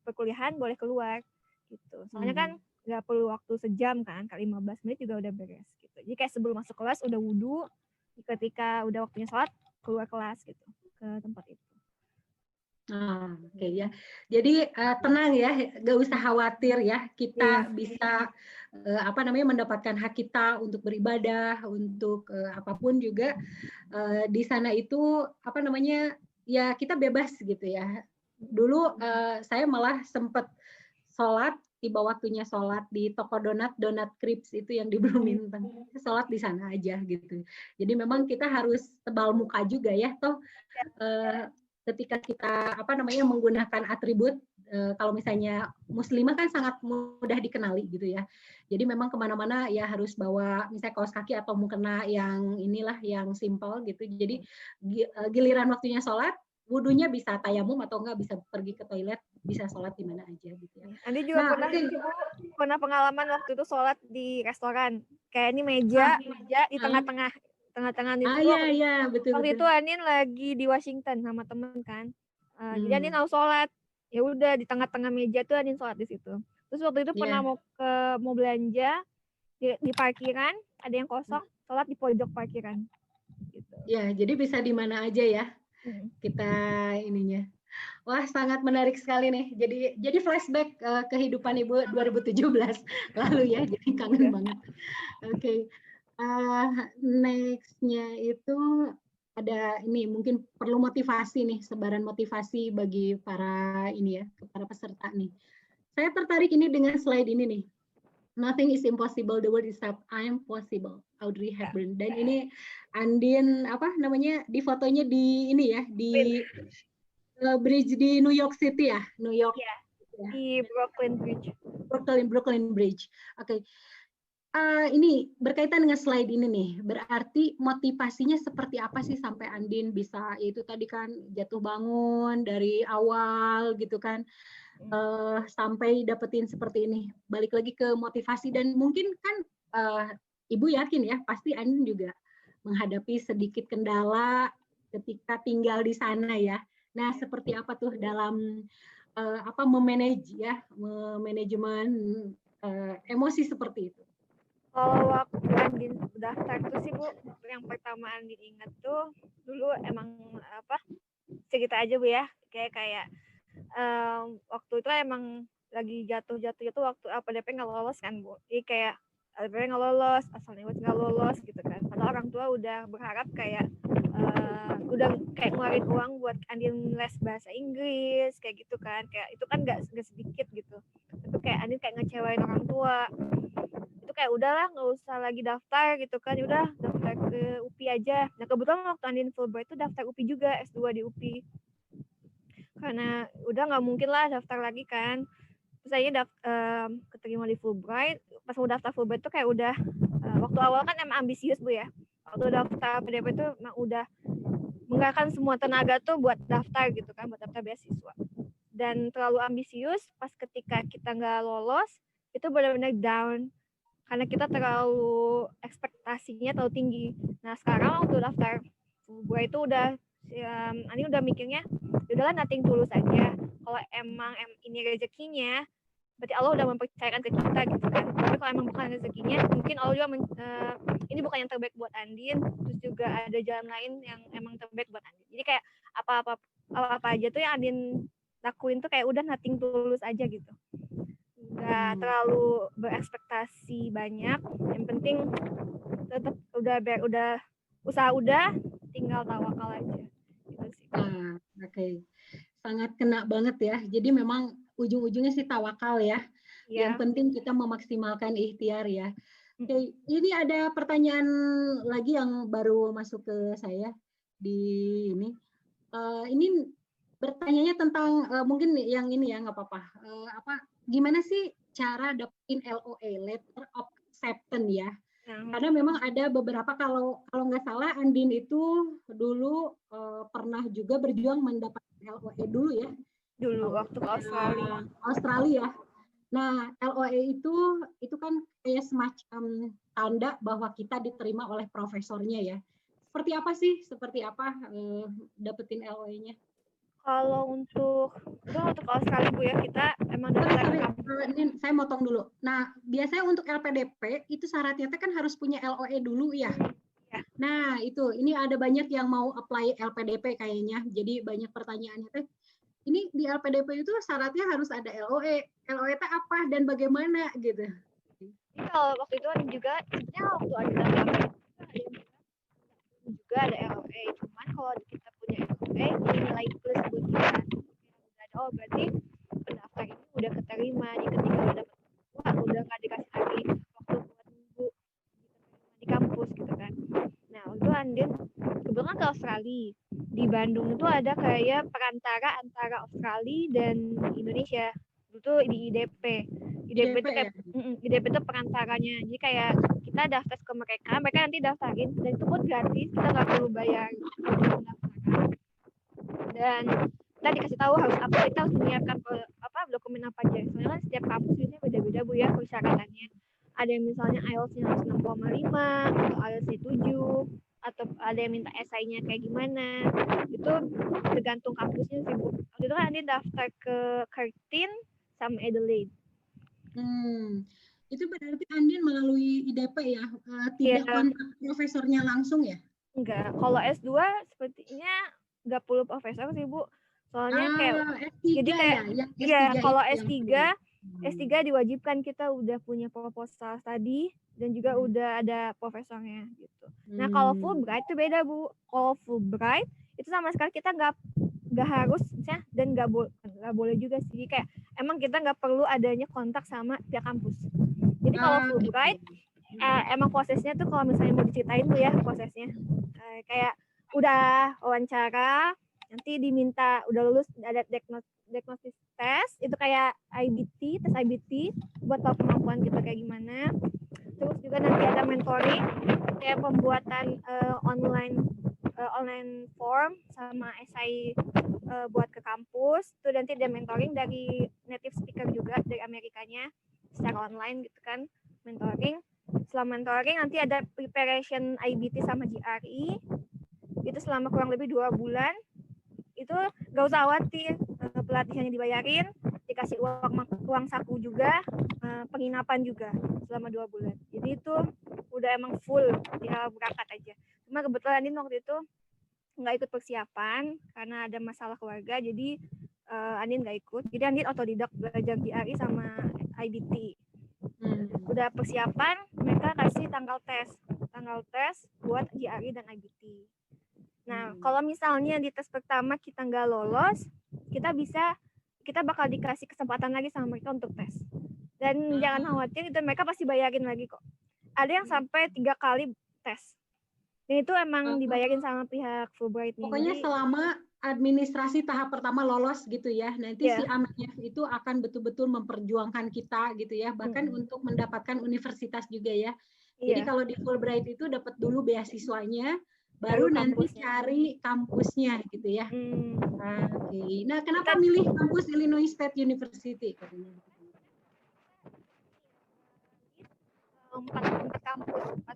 perkuliahan boleh keluar gitu. Soalnya kan nggak perlu waktu sejam kan, kali 15 menit juga udah beres gitu. Jadi kayak sebelum masuk kelas udah wudhu, ketika udah waktunya sholat keluar kelas gitu ke tempat itu. Oke ya. Jadi tenang ya, gak usah khawatir ya. Kita bisa mendapatkan hak kita untuk beribadah, untuk apapun juga di sana itu ya kita bebas gitu ya. Dulu saya malah sempat sholat tiba waktunya sholat di toko donat Crips itu yang di Bloomington, sholat di sana aja gitu. Jadi memang kita harus tebal muka juga ya, toh ketika kita menggunakan atribut, kalau misalnya muslimah kan sangat mudah dikenali gitu ya. Jadi memang kemana-mana ya harus bawa misalnya kaos kaki atau mukena yang inilah yang simple gitu. Jadi giliran waktunya sholat, wudunya bisa tayamum atau enggak bisa pergi ke toilet, bisa sholat di mana aja gitu ya. Andi juga pernah pengalaman waktu itu sholat di restoran. Kayak ini meja di tengah-tengah itu. Iya, betul. Waktu itu Anin lagi di Washington sama temen kan. Jadi Anin mau sholat. Ya udah di tengah-tengah meja tuh Anin sholat di situ. Terus waktu itu pernah mau belanja di parkiran, ada yang kosong, sholat di pojok parkiran. Gitu. Ya, jadi bisa di mana aja ya. Kita ininya. Wah, sangat menarik sekali nih. Jadi flashback kehidupan Ibu 2017 lalu ya. Jadi kangen banget. Oke. Next-nya itu ada ini mungkin perlu motivasi nih, sebaran motivasi bagi para para peserta nih. Saya tertarik ini dengan slide ini nih. Nothing is impossible, the world is I am possible. Audrey Hepburn. Dan ini Andin di fotonya di ini ya, di bridge di New York City ya, New York. Ya. Di Brooklyn Bridge. Brooklyn Bridge. Oke. Ini berkaitan dengan slide ini nih, berarti motivasinya seperti apa sih sampai Andin bisa, yaitu tadi kan jatuh bangun dari awal gitu kan, sampai dapetin seperti ini. Balik lagi ke motivasi dan mungkin kan Ibu yakin ya, pasti Andin juga menghadapi sedikit kendala ketika tinggal di sana ya. Nah, seperti apa tuh dalam manajemen emosi seperti itu? Kalau waktu Andin daftar tuh sih Bu, yang pertama Andin ingat tuh dulu emang cerita aja Bu ya, kayak waktu itu emang lagi jatuh waktu LPDP nggak lolos kan Bu, jadi kayak LPDP nggak lolos, asal nggak lolos gitu kan, padahal orang tua udah berharap kayak udah kayak ngeluarin uang buat Andin les bahasa Inggris kayak gitu kan, kayak itu kan nggak sedikit gitu, itu kayak Andin kayak ngecewain orang tua. Kayak udahlah nggak usah lagi daftar gitu kan, udah daftar ke UPI aja. Nah kebetulan waktu Andin Fulbright itu daftar UPI juga, S2 di UPI, karena udah nggak mungkin lah daftar lagi kan. Terus saya keterima di Fulbright. Pas mau daftar Fulbright itu kayak udah waktu awal kan emang ambisius Bu ya, waktu daftar PDP itu emang udah menggunakan semua tenaga tuh buat daftar gitu kan, buat daftar beasiswa, dan terlalu ambisius. Pas ketika kita nggak lolos itu benar-benar down karena kita terlalu ekspektasinya terlalu tinggi. Nah sekarang waktu daftar gue itu udah ini udah mikirnya udahlah nothing tulus aja. Kalau emang ini rezekinya, berarti Allah udah mempercayakan ke kita gitu kan. Tapi kalau emang bukan rezekinya, mungkin Allah juga ini bukan yang terbaik buat Andin. Terus juga ada jalan lain yang emang terbaik buat Andin. Jadi kayak apa aja tuh yang Andin lakuin tuh kayak udah nothing tulus aja gitu. Nggak terlalu berekspektasi banyak, yang penting tetap udah usaha udah, tinggal tawakal aja gitu sih. Oke. Sangat kena banget ya, jadi memang ujung-ujungnya sih tawakal ya. Yang penting kita memaksimalkan ikhtiar ya. Oke, ini ada pertanyaan lagi yang baru masuk ke saya di ini. Ini bertanyanya tentang mungkin yang ini ya nggak apa-apa. Gimana sih cara dapetin LOA, Letter of Acceptance ya? Karena memang ada beberapa, kalau nggak salah Andin itu dulu pernah juga berjuang mendapatkan LOA dulu ya. Dulu waktu ke Australia. Nah, LOA itu kan kayak semacam tanda bahwa kita diterima oleh profesornya ya. Seperti apa dapetin LOA-nya? Kalau untuk Australia Bu ya, kita emang daftar. Ini saya motong dulu. Nah, biasanya untuk LPDP itu syaratnya kan harus punya LOA dulu ya. Nah, ini ada banyak yang mau apply LPDP kayaknya. Jadi banyak pertanyaannya teh. Ini di LPDP itu syaratnya harus ada LOA. LOA itu apa dan bagaimana gitu. Jadi kalau waktu itu juga sebenarnya waktu ada juga ada LOA. Cuman kalau kita punya LOA, nilai plus buat kita. Oh, berarti pendaftar ini udah keterima. Jadi ketika udah dapat udah nggak dikasih lagi waktu buat nunggu di kampus gitu kan. Nah, itu Andin kebetulan ke Australia. Di Bandung itu ada kayak perantara antara Australia dan Indonesia. Itu di IDP. IDP itu kayak IDP itu perantaranya. Jadi kayak kita daftar ke mereka nanti daftarin dan itu pun gratis, kita nggak perlu bayar pendaftaran. Dan kita dikasih tahu harus apa, kita harus menyiapkan dokumen apa aja. Soalnya kan setiap kampus ini beda-beda Bu ya persyaratannya. Ada yang misalnya IELTS-nya harus 6,5 atau IELTS-nya 7 atau ada yang minta esainya kayak gimana. Itu tergantung kampusnya sih Bu. Waktu itu kan Andi daftar ke Curtin sama Adelaide. Itu berarti Andin melalui IDP ya, tidak kontak profesornya langsung ya? Enggak, kalau S2 sepertinya nggak perlu profesor sih Bu. Soalnya kayak S3 jadi kayak kalau S3 diwajibkan kita udah punya proposal tadi dan juga udah ada profesornya gitu. Nah, kalau Fulbright itu beda Bu. Kalau Fulbright itu sama sekali kita nggak harus ya, dan nggak boleh juga sih, kayak emang kita nggak perlu adanya kontak sama pihak kampus. Jadi kalau Fulbright emang prosesnya tuh kalau misalnya mau diceritain tuh ya prosesnya kayak udah wawancara, nanti diminta udah lulus ada diagnosis test, itu kayak tes IBT buat tahu kemampuan kita kayak gimana. Terus juga nanti ada mentoring kayak pembuatan online form sama esai buat ke kampus. Itu nanti ada mentoring dari native speaker juga dari Amerikanya secara online gitu kan, mentoring. Selama mentoring nanti ada preparation IBT sama GRE. Itu selama kurang lebih 2 bulan. Itu gak usah khawatir, pelatihannya dibayarin, dikasih uang saku juga, penginapan juga selama 2 bulan. Jadi itu udah emang full, tinggal berangkat aja. Cuma kebetulan Andin waktu itu nggak ikut persiapan karena ada masalah keluarga, jadi Andin nggak ikut. Jadi Andin otodidak belajar GRE sama IBT. Udah persiapan, mereka kasih tanggal tes buat GRE dan IBT. Nah, kalau misalnya di tes pertama kita nggak lolos, kita bakal dikasih kesempatan lagi sama mereka untuk tes. Dan jangan khawatir, itu mereka pasti bayarin lagi kok. Ada yang sampai 3 kali tes. Dan itu emang dibayarin sama pihak Fulbright. Pokoknya selama administrasi tahap pertama lolos gitu ya, nanti si AMF itu akan betul-betul memperjuangkan kita gitu ya, bahkan untuk mendapatkan universitas juga ya. Jadi kalau di Fulbright itu dapat dulu beasiswanya, baru nanti cari kampusnya gitu ya. Oke. Nah, kenapa milih kampus Illinois State University? 4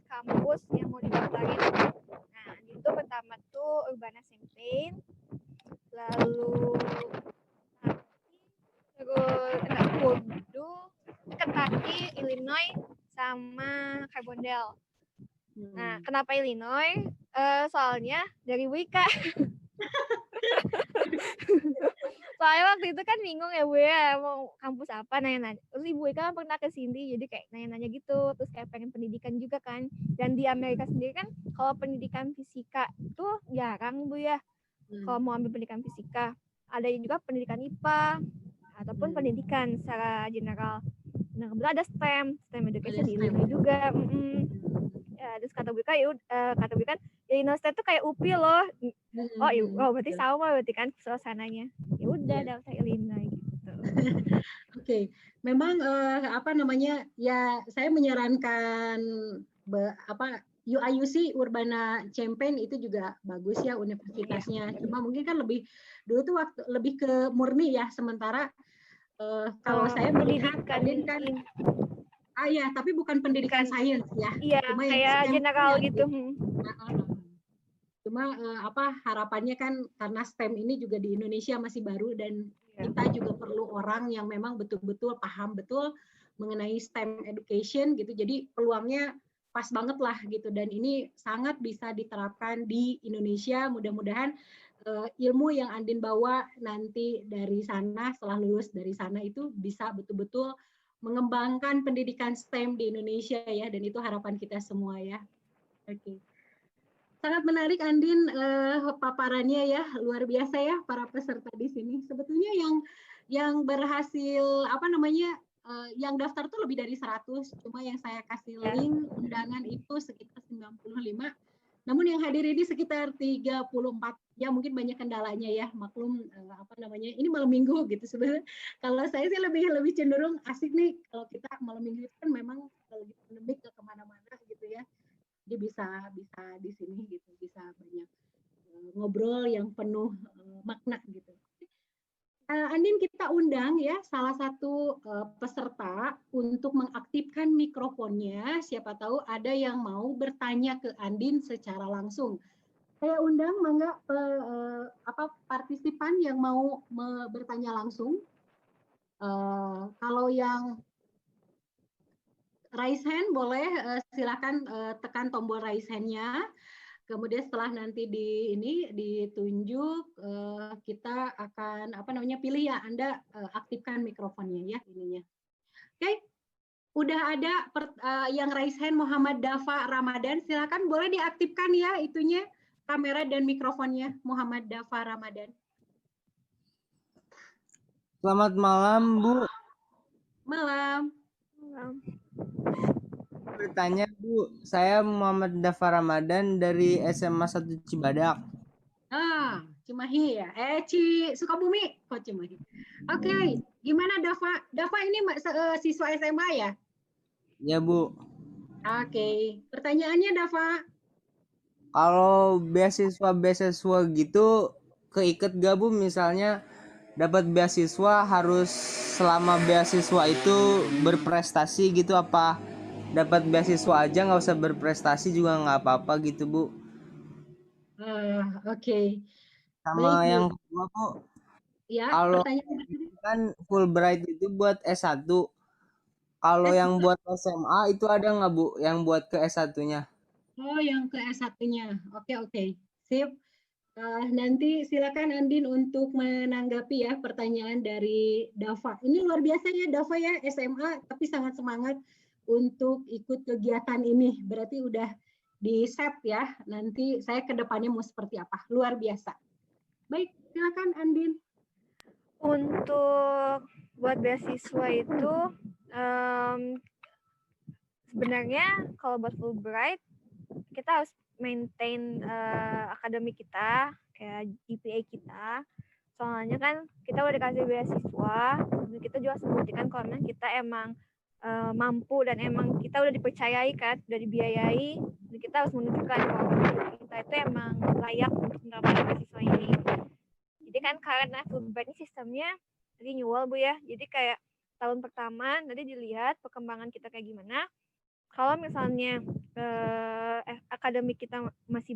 kampus yang mau didaftarin. Nah, itu pertama tuh Urbana-Champaign, lalu Purdue, Kentucky, Illinois, sama Carbondale. Nah, kenapa Illinois? Soalnya dari Wika. Soalnya waktu itu kan bingung ya Bu ya, mau kampus apa, nanya-nanya. Terus Ibu Ika kan pernah ke sini, jadi kayak nanya-nanya gitu. Terus kayak pengen pendidikan juga kan. Dan di Amerika sendiri kan kalau pendidikan fisika itu jarang Bu ya. Kalau mau ambil pendidikan fisika. Ada juga pendidikan IPA ataupun pendidikan secara general. Nah, kebetulan ada STEM education Ada di STEM. Illinois juga. Ya, terus kata Bika kan Illinois State tuh kayak UPI loh. Berarti Betul. sama berarti kan suasananya. Ya udah Iya. daftar Illinois gitu. Oke, memang apa namanya ya saya menyarankan UIUC Urbana Champaign itu juga bagus ya universitasnya. Cuma mungkin kan dulu tuh waktu lebih ke murni ya, sementara kalau saya melihat Andin kan ya tapi bukan pendidikan sains ya. Iya, Cuma kayak yang general gitu. Cuma harapannya kan karena STEM ini juga di Indonesia masih baru dan kita juga perlu orang yang memang betul-betul paham betul mengenai STEM education gitu. Jadi peluangnya pas banget lah gitu, dan ini sangat bisa diterapkan di Indonesia. Mudah-mudahan ilmu yang Andin bawa nanti dari sana, setelah lulus dari sana itu bisa betul-betul mengembangkan pendidikan STEM di Indonesia ya, dan itu harapan kita semua ya. Oke. Sangat menarik Andin paparannya ya, luar biasa ya para peserta di sini. Sebetulnya yang berhasil yang daftar tuh lebih dari 100, cuma yang saya kasih link undangan itu sekitar 95. Namun yang hadir ini sekitar 34. Ya mungkin banyak kendalanya ya, maklum ini malam minggu gitu sebenarnya. Kalau saya sih lebih cenderung asik nih kalau kita malam minggu itu kan memang lagi pandemik ke kemana-mana gitu ya. Dia bisa di sini gitu, bisa banyak ngobrol yang penuh makna gitu. Andin, kita undang ya salah satu peserta untuk mengaktifkan mikrofonnya. Siapa tahu ada yang mau bertanya ke Andin secara langsung. Saya undang mangga partisipan yang mau bertanya langsung. Kalau yang raise hand boleh silakan tekan tombol raise hand-nya. Kemudian setelah nanti ditunjuk kita akan pilih ya, Anda aktifkan mikrofonnya ya ininya. Oke. Udah ada yang raise hand Muhammad Dafa Ramadan, silakan boleh diaktifkan ya itunya kamera dan mikrofonnya Muhammad Dafa Ramadan. Selamat malam, Bu. Malam. Bertanya, Bu. Saya Muhammad Dafa Ramadan dari SMA 1 Cibadak. Cimahi ya. Sukabumi. Oh, Cimahi. Oke. Gimana Dafa? Dafa ini siswa SMA ya? Ya, Bu. Oke. Pertanyaannya Dafa. Kalau beasiswa gitu keikat gak, Bu? Misalnya dapat beasiswa harus selama beasiswa itu berprestasi gitu, apa dapat beasiswa aja nggak usah berprestasi juga nggak apa-apa gitu, Bu? Oke. Sama baik, yang kedua, Bu, ya, kalau kan Fulbright itu buat S1, kalau yang buat SMA itu ada nggak, Bu, yang buat ke S1-nya? Oh, yang ke S1-nya. Oke. Sip. Nanti silakan Andin untuk menanggapi ya pertanyaan dari Dava. Ini luar biasa ya Dava ya, SMA tapi sangat semangat untuk ikut kegiatan ini. Berarti udah di set ya. Nanti saya ke depannya mau seperti apa. Luar biasa. Baik, silakan Andin. Untuk buat beasiswa itu sebenarnya kalau buat Fulbright kita harus maintain akademik kita, kayak GPA kita. Soalnya kan kita udah dikasih beasiswa, dan kita juga harus membuktikan kalau kita emang mampu dan emang kita udah dipercayai kan, udah dibiayai, dan kita harus menunjukkan bahwa kita itu emang layak untuk mendapatkan beasiswa ini. Jadi kan karena Fulbright ini sistemnya renewal, Bu ya. Jadi kayak tahun pertama nanti dilihat perkembangan kita kayak gimana. Kalau misalnya akademik kita masih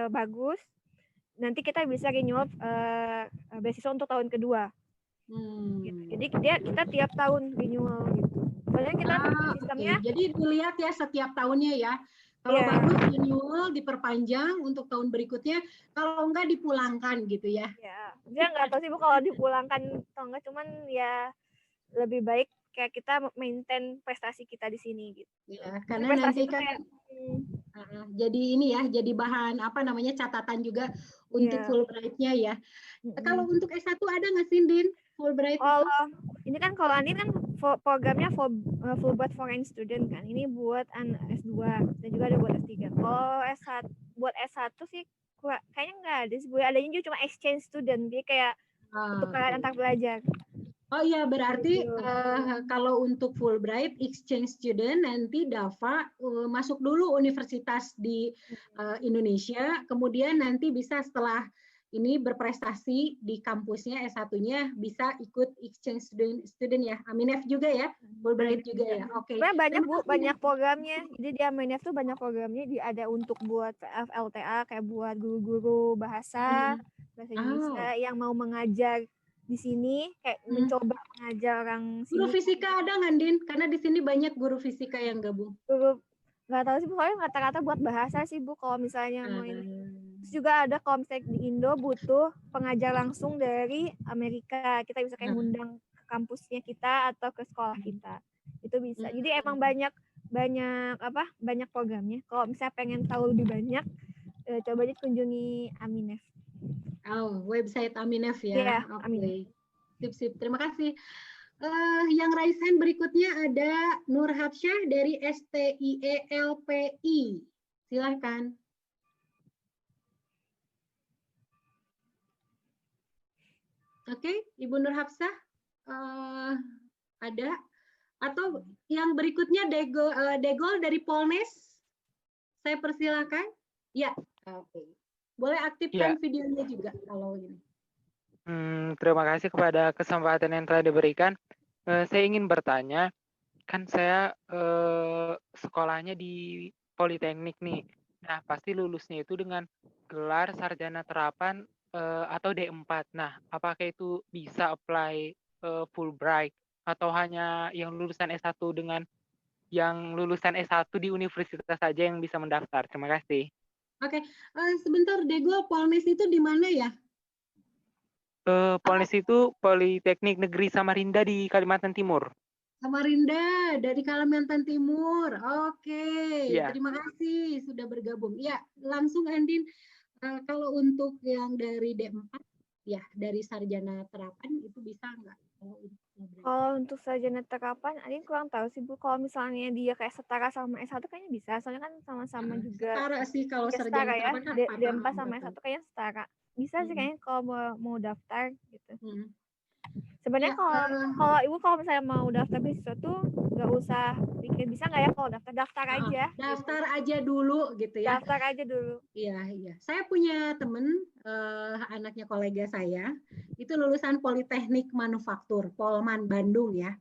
bagus, nanti kita bisa renewal beasiswa untuk tahun kedua. Gitu. Jadi kita tiap tahun renewal gitu. Soalnya kita sistemnya. Jadi dilihat ya setiap tahunnya ya. Kalau bagus renewal diperpanjang untuk tahun berikutnya, kalau enggak dipulangkan gitu ya. Dia nggak tahu sih Bu kalau dipulangkan atau enggak, cuman ya lebih baik kayak kita maintain prestasi kita di sini gitu. Ya, karena nanti kan jadi ini ya, jadi bahan catatan juga untuk Iya. Fulbright-nya ya. Kalau untuk S1 ada nggak sih, Din? Fulbright itu? Kalau ini kan kalau Andin kan programnya Fulbright Foreign Student kan. Ini buat S2 dan juga ada buat S3. Kalau S1 buat S1 sih kayaknya nggak ada sih. Adanya juga cuma exchange student. Dia kayak pertukaran antar pelajar. Oh iya, berarti Gitu. kalau untuk Fulbright exchange student nanti Dava masuk dulu universitas di Indonesia, kemudian nanti bisa setelah ini berprestasi di kampusnya S1-nya bisa ikut exchange student ya. Aminef juga ya, Fulbright juga ya. Oke. Sebenarnya banyak Bu, banyak programnya. Jadi di Aminef tuh banyak programnya, ada untuk buat FLTA kayak buat guru-guru bahasa Indonesia yang mau mengajar di sini, kayak mencoba mengajar orang sini. Guru fisika ada nggak, Din? Karena di sini banyak guru fisika yang gabung. Guru nggak tahu sih Bu, pokoknya kata-kata buat bahasa sih Bu, kalau misalnya mau ini. Terus juga ada kalau misalnya di Indo butuh pengajar langsung dari Amerika, kita bisa kayak ngundang ke kampusnya kita atau ke sekolah kita, itu bisa. Jadi emang banyak programnya. Kalau misalnya pengen tahu lebih banyak, coba aja kunjungi Aminef. Oh, website Aminef ya. Iya, Oke. Sip. Terima kasih. Yang raise hand berikutnya ada Nur Hapsyah dari STIELPI. Silahkan. Oke, Ibu Nur Hapsyah ada? Atau yang berikutnya Degol dari Polnes. Saya persilakan. Ya, oke. Boleh aktifkan videonya juga kalau ini. Terima kasih kepada kesempatan yang telah diberikan. Saya ingin bertanya, kan saya sekolahnya di Politeknik nih. Nah, pasti lulusnya itu dengan gelar sarjana terapan atau D4. Nah, apakah itu bisa apply Fulbright atau hanya yang lulusan S1 dengan yang lulusan S1 di universitas saja yang bisa mendaftar? Terima kasih. Oke, sebentar Degol, Polnes itu di mana ya? Polnes itu Politeknik Negeri Samarinda di Kalimantan Timur. Samarinda dari Kalimantan Timur. Oke, Ya. Terima kasih sudah bergabung. Ya, langsung Andin. Kalau untuk yang dari D4, ya dari sarjana terapan itu bisa nggak? Kalau untuk sarjana terapan, Andin kurang tahu sih Bu. Kalau misalnya dia kayak setara sama S1 kayaknya bisa. Soalnya kan sama-sama juga. Setara sih kalau ya, sarjana setara ya. terapan. D4 sama S1 kayaknya setara. Bisa sih kayaknya kalau mau daftar gitu. Sebenarnya kalau misalnya mau daftar beasiswa tuh nggak usah pikir bisa nggak ya kalau daftar aja. Daftar aja dulu gitu ya. Daftar aja dulu. Iya. Saya punya temen, anaknya kolega saya, itu lulusan Politeknik Manufaktur, Polman Bandung ya.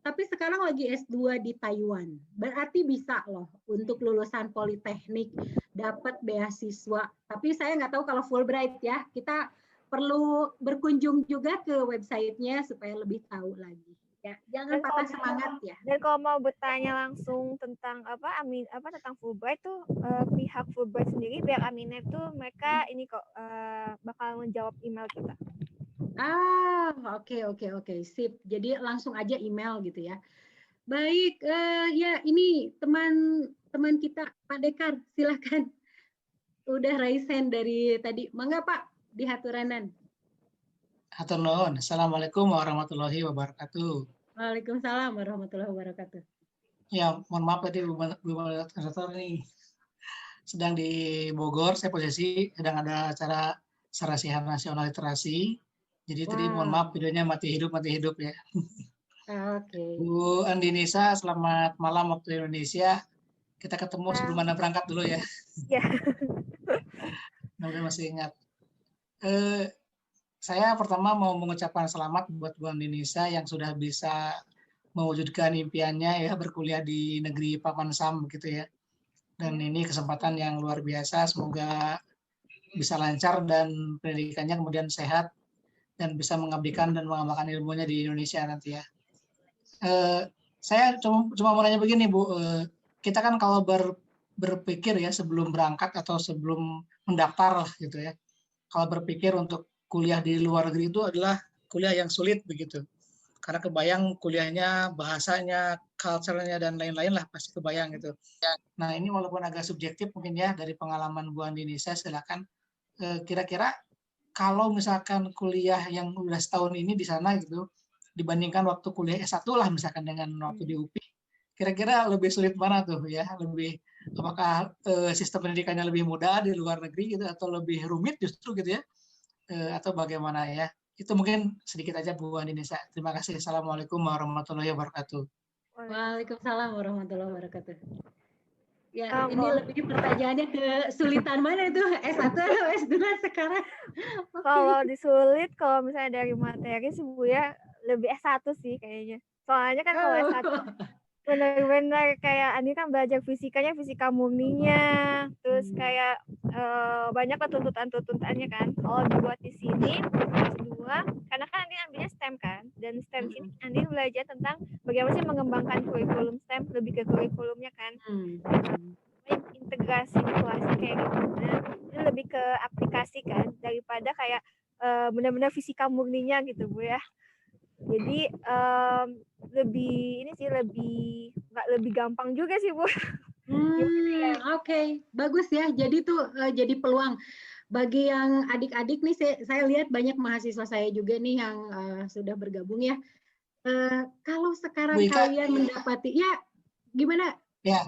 Tapi sekarang lagi S2 di Taiwan. Berarti bisa loh untuk lulusan Politeknik dapat beasiswa. Tapi saya nggak tahu kalau Fulbright ya. Kita perlu berkunjung juga ke websitenya supaya lebih tahu lagi. Ya, jangan patah semangat ya. Dan kalau mau bertanya langsung tentang tentang Fulbright tuh pihak Fulbright sendiri, pihak Aminef tuh mereka ini kok bakal menjawab email kita. Oke, sip. Jadi langsung aja email gitu ya. Baik, ya ini teman kita Pak Dekar, silakan. Udah raise hand dari tadi. Mangga Pak, di haturanan. Hatur nuhun. Assalamualaikum warahmatullahi wabarakatuh. Waalaikumsalam warahmatullahi wabarakatuh. Ya, mohon maaf tadi Bu Moderator nih sedang di Bogor, saya posisi sedang ada acara Sarasihan Nasional Literasi. Jadi tadi mohon maaf videonya mati hidup ya. Oke. Bu Andinisa, selamat malam waktu Indonesia. Kita ketemu sebelum Anda berangkat dulu ya. Ya. Mudah-mudahan masih ingat. Saya pertama mau mengucapkan selamat buat Bu Andinisa yang sudah bisa mewujudkan impiannya ya berkuliah di negeri Paman Sam gitu ya. Dan ini kesempatan yang luar biasa, semoga bisa lancar dan pendidikannya kemudian sehat dan bisa mengabdikan dan mengamalkan ilmunya di Indonesia nanti ya. Saya cuma mau nanya begini Bu, kita kan kalau berpikir ya sebelum berangkat atau sebelum mendaftar lah gitu ya, kalau berpikir untuk kuliah di luar negeri itu adalah kuliah yang sulit begitu. Karena kebayang kuliahnya, bahasanya, culture-nya, dan lain-lain lah pasti kebayang gitu. Nah ini walaupun agak subjektif mungkin ya dari pengalaman Bu Andinisa, silakan kira-kira kalau misalkan kuliah yang udah setahun ini di sana gitu, dibandingkan waktu kuliah S1 lah misalkan dengan waktu di UPI, kira-kira lebih sulit mana tuh ya? Apakah sistem pendidikannya lebih mudah di luar negeri gitu atau lebih rumit justru gitu ya? Atau bagaimana ya? Itu mungkin sedikit aja Bu Andinisa. Terima kasih. Assalamualaikum warahmatullahi wabarakatuh. Waalaikumsalam warahmatullahi wabarakatuh. Ya, ini Mau- lebih pertanyaannya kesulitan mana itu S1 atau S2 sekarang? Kalau disulit, kalau misalnya dari materi sih Bu ya, lebih S1 sih kayaknya. Soalnya kan kalau S1 benar-benar kayak Andi kan belajar fisikanya, fisika murninya, terus kayak banyak lah tuntutannya kan. Kalau dibuat di sini S2, karena kan Andi ambilnya STEM kan, dan STEM sini Andi belajar tentang bagaimana sih mengembangkan kurikulum STEM, lebih ke kurikulumnya kan. Integrasi situasi kayak gimana, ini lebih ke aplikasi kan, daripada kayak benar-benar fisika murninya gitu Bu ya. Jadi lebih gampang juga sih Bu. Oke, bagus ya. Jadi tuh jadi peluang bagi yang adik-adik nih. Saya lihat banyak mahasiswa saya juga nih yang sudah bergabung ya. Kalau sekarang Bu Ika, kalian mendapati, ya gimana? ya,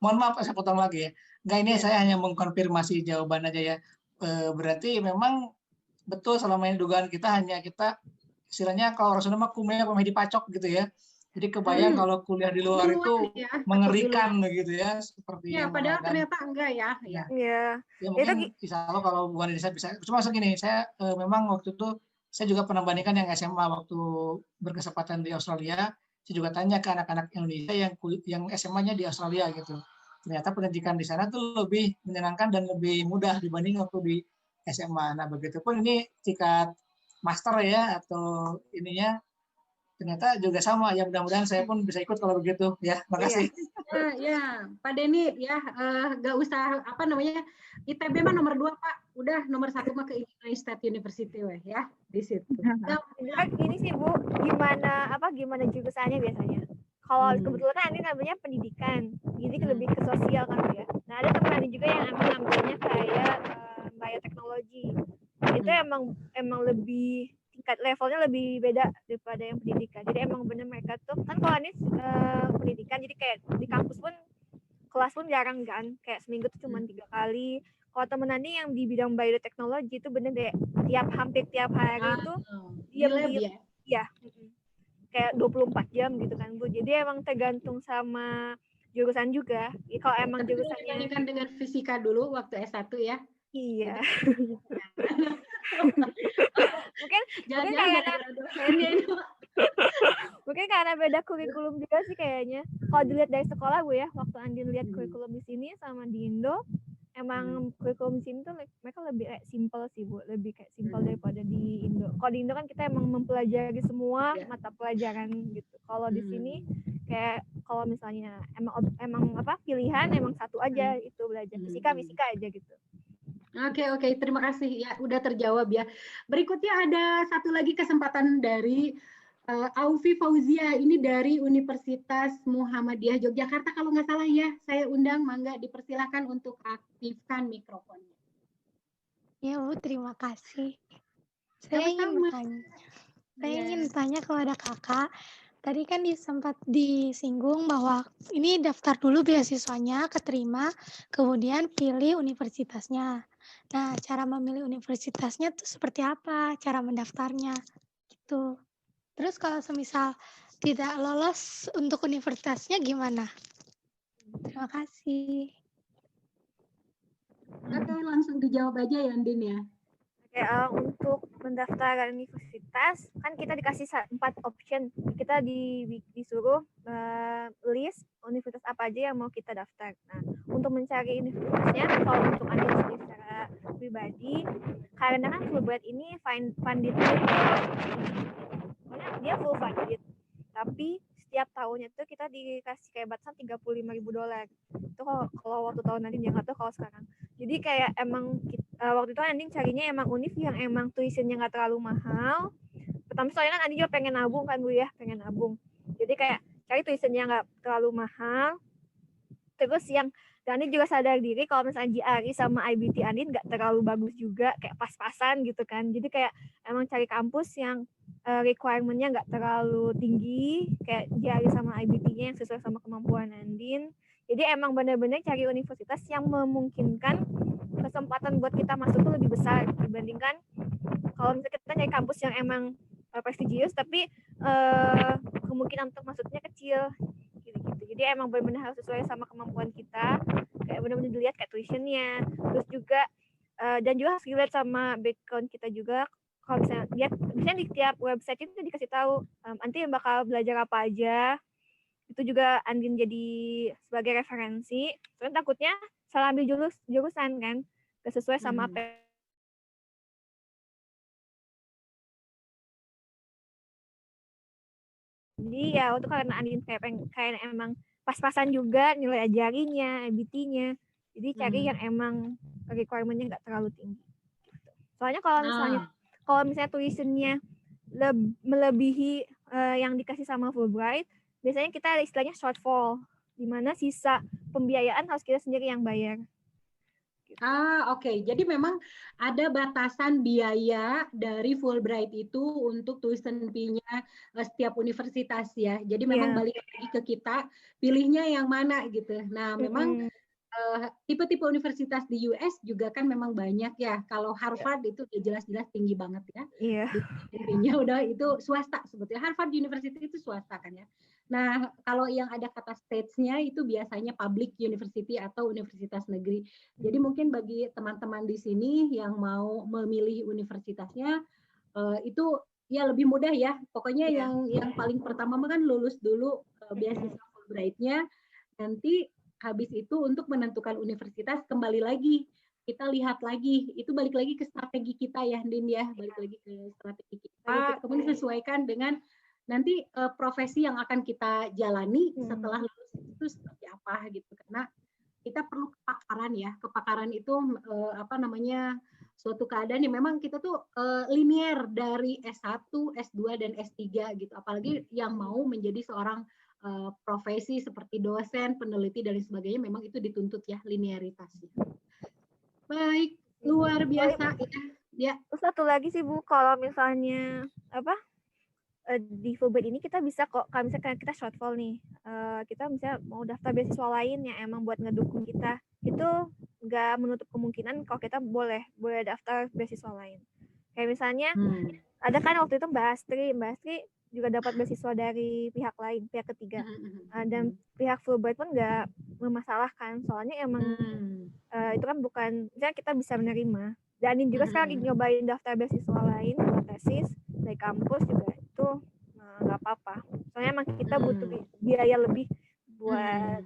mohon maaf saya potong lagi ya. Enggak, ini saya hanya mengkonfirmasi jawaban aja ya. Berarti memang betul selama ini dugaan kita hanya kita istilahnya kalau orang Sunda mah kumenya pemeh dipacok gitu ya. Jadi kebayang kalau kuliah di luar itu ya, mengerikan begitu ya, seperti ya, yang padahal mengatakan. ternyata enggak ya. Iya. Ya mungkin insya Allah kalau Bu Anissa bisa. Cuma segini, saya memang waktu itu saya juga pernah bandingkan yang SMA waktu berkesempatan di Australia. Saya juga tanya ke anak-anak Indonesia yang SMA-nya di Australia gitu. Ternyata pendidikan di sana tuh lebih menyenangkan dan lebih mudah dibanding waktu di SMA. Nah, begitupun ini tingkat master ya atau ininya ternyata juga sama. Ya mudah-mudahan saya pun bisa ikut kalau begitu ya. Makasih. Ya, Pak Denny ya, nggak usah apa namanya, ITB mah nomor 2 Pak, udah nomor 1 mah ke Illinois State University weh ya di situ. Ini sih Bu, gimana jurusannya biasanya? Kalau kebetulan kan Andi ngambilnya pendidikan, jadi lebih ke sosial kan ya. Nah ada teman Andi juga yang ngambilnya kayak bioteknologi. Itu emang lebih tingkat levelnya lebih beda daripada yang pendidikan. Jadi emang bener mereka tuh kan kalau Andi pendidikan, jadi kayak di kampus pun kelas pun jarang kan, kayak seminggu tuh cuma 3 kali. Kalau temen Andi yang di bidang bioteknologi itu bener deh, hampir tiap hari itu ya kayak 24 jam gitu kan Bu. Jadi emang tergantung sama jurusan juga. Kalau emang jurusannya dibandingkan dengan fisika dulu waktu S1 ya. Iya. Mungkin karena beda kurikulum juga sih kayaknya. Kalau dilihat dari sekolah Bu ya, waktu Andin lihat kurikulum di sini sama di Indo, emang kurikulum di sini tuh mereka lebih kayak simple sih Bu, lebih kayak simple daripada di Indo. Kalau di Indo kan kita emang mempelajari semua mata pelajaran gitu. Kalau di sini kayak kalau misalnya emang pilihan emang satu aja itu belajar fisika aja gitu. Oke, terima kasih ya udah terjawab ya. Berikutnya ada satu lagi kesempatan dari Aufi Fauzia, ini dari Universitas Muhammadiyah Yogyakarta kalau nggak salah ya. Saya undang, mangga dipersilakan untuk aktifkan mikrofonnya. Ya Bu, terima kasih. Saya ingin bertanya kepada Kakak. Tadi kan sempat disinggung bahwa ini daftar dulu beasiswanya, keterima, kemudian pilih universitasnya. Nah, cara memilih universitasnya itu seperti apa? Cara mendaftarnya gitu. Terus kalau semisal tidak lolos untuk universitasnya gimana? Terima kasih. Oke, langsung dijawab aja ya Andin ya. Untuk mendaftar universitas kan kita dikasih 4 option. Kita disuruh list universitas apa aja yang mau kita daftar. Nah, untuk mencari universitasnya, kalau untuk Anda sendiri secara pribadi, karena kan Fulbright ini funded, dia full funded, tapi setiap tahunnya tuh kita dikasih kayak batasan $35,000. Itu kalau waktu tahun nanti dia nggak tahu kalau sekarang. Jadi kayak emang waktu itu Anding carinya emang univ yang emang tuitionnya nggak terlalu mahal. Pertama soalnya kan Anding juga pengen nabung kan Bu ya, pengen nabung. Jadi kayak cari tuitionnya nggak terlalu mahal. Terus yang Dani juga sadar diri kalau misalnya GRE sama IBT Andin nggak terlalu bagus juga, kayak pas-pasan gitu kan. Jadi kayak emang cari kampus yang requirement-nya nggak terlalu tinggi, kayak GRE sama IBT-nya yang sesuai sama kemampuan Andin. Jadi emang benar-benar cari universitas yang memungkinkan kesempatan buat kita masuk tuh lebih besar dibandingkan kalau misalnya kita cari kampus yang emang prestigious tapi kemungkinan untuk masuknya kecil. Gitu. Jadi emang benar-benar harus sesuai sama kemampuan kita, kayak benar-benar dilihat kayak tuitionnya, terus juga dan juga harus dilihat sama background kita juga. Kalau misalnya lihat, misalnya di tiap website itu dikasih tahu nanti yang bakal belajar apa aja, itu juga Andin jadi sebagai referensi. Soalnya takutnya salah ambil jurusan kan, gak sesuai sama apa. Jadi ya itu karena Andin kayak emang pas-pasan juga nilai ajarinya, IBT-nya. Jadi cari yang emang requirement-nya nggak terlalu tinggi. Gitu. Soalnya kalau misalnya tuition-nya melebihi yang dikasih sama Fulbright, biasanya kita ada istilahnya shortfall, di mana sisa pembiayaan harus kita sendiri yang bayar. Oke. Jadi memang ada batasan biaya dari Fulbright itu untuk tuition fee-nya setiap universitas ya. Jadi memang balik lagi ke kita pilihnya yang mana gitu. Nah, memang tipe-tipe universitas di US juga kan memang banyak ya. Kalau Harvard itu jelas-jelas tinggi banget ya. Intinya udah itu swasta sebetulnya. Harvard University itu swasta kan ya. Nah, kalau yang ada kata states-nya itu biasanya public university atau universitas negeri. Jadi mungkin bagi teman-teman di sini yang mau memilih universitasnya itu ya lebih mudah ya. Pokoknya yang paling pertama kan lulus dulu beasiswa Fulbright-nya. Nanti habis itu untuk menentukan universitas kembali lagi kita lihat lagi, itu balik lagi ke strategi kita ya, Din ya, balik lagi ke strategi kita, kemudian sesuaikan dengan nanti profesi yang akan kita jalani setelah lulus itu seperti apa gitu, karena kita perlu kepakaran ya, kepakaran itu suatu keadaan yang memang kita tuh linier dari S1, S2 dan S3 gitu, apalagi yang mau menjadi seorang profesi seperti dosen, peneliti dan sebagainya, memang itu dituntut ya linearitasnya. Baik, luar biasa ya. Terus satu lagi sih Bu, kalau misalnya di Fulbright ini kita bisa kok, kalau misalnya kita shortfall nih, kita misalnya mau daftar beasiswa lain yang emang buat ngedukung kita, itu nggak menutup kemungkinan kalau kita boleh daftar beasiswa lain. Kayak misalnya ada kan waktu itu Mbak Astri juga dapat beasiswa dari pihak lain, pihak ketiga, dan pihak Fulbright pun nggak memasalahkan, soalnya emang itu kan bukan, misalnya kita bisa menerima. Dan ini juga sekarang nyobain daftar beasiswa lain buat tesis dari kampus juga itu nggak apa-apa. Soalnya emang kita butuh biaya lebih buat.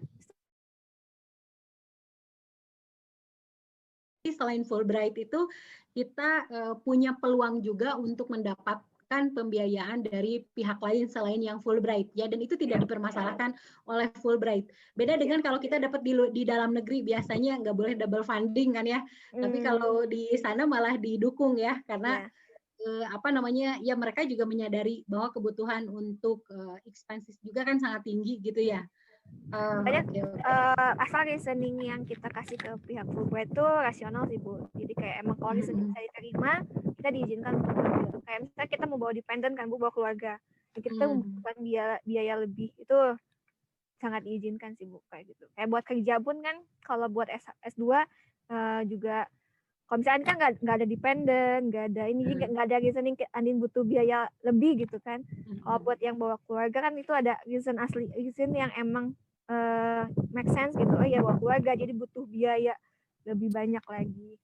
Selain Fulbright itu kita punya peluang juga untuk mendapatkan pembiayaan dari pihak lain selain yang Fulbright ya, dan itu tidak dipermasalahkan oleh Fulbright. Beda dengan kalau kita dapat di dalam negeri, biasanya nggak boleh double funding kan ya. Tapi kalau di sana malah didukung ya, karena ya mereka juga menyadari bahwa kebutuhan untuk expenses juga kan sangat tinggi gitu ya. Asal reasoning yang kita kasih ke pihak Fulbright itu rasional sih Bu. Jadi kayak emang kalau reasoning saya diterima, kita diizinkan untuk ambil. Kayak misalnya kita mau bawa dependent kan Bu, bawa keluarga, kita membutuhkan biaya lebih, itu sangat diizinkan sih Bu kayak gitu. Kayak buat kerja pun kan, kalau buat S2 juga, kalau misalnya kan nggak ada dependent, nggak ada ini, nggak ada reasoning Andin butuh biaya lebih gitu kan. Kalau buat yang bawa keluarga kan itu ada reason yang emang make sense gitu. Oh ya, bawa keluarga jadi butuh biaya lebih banyak lagi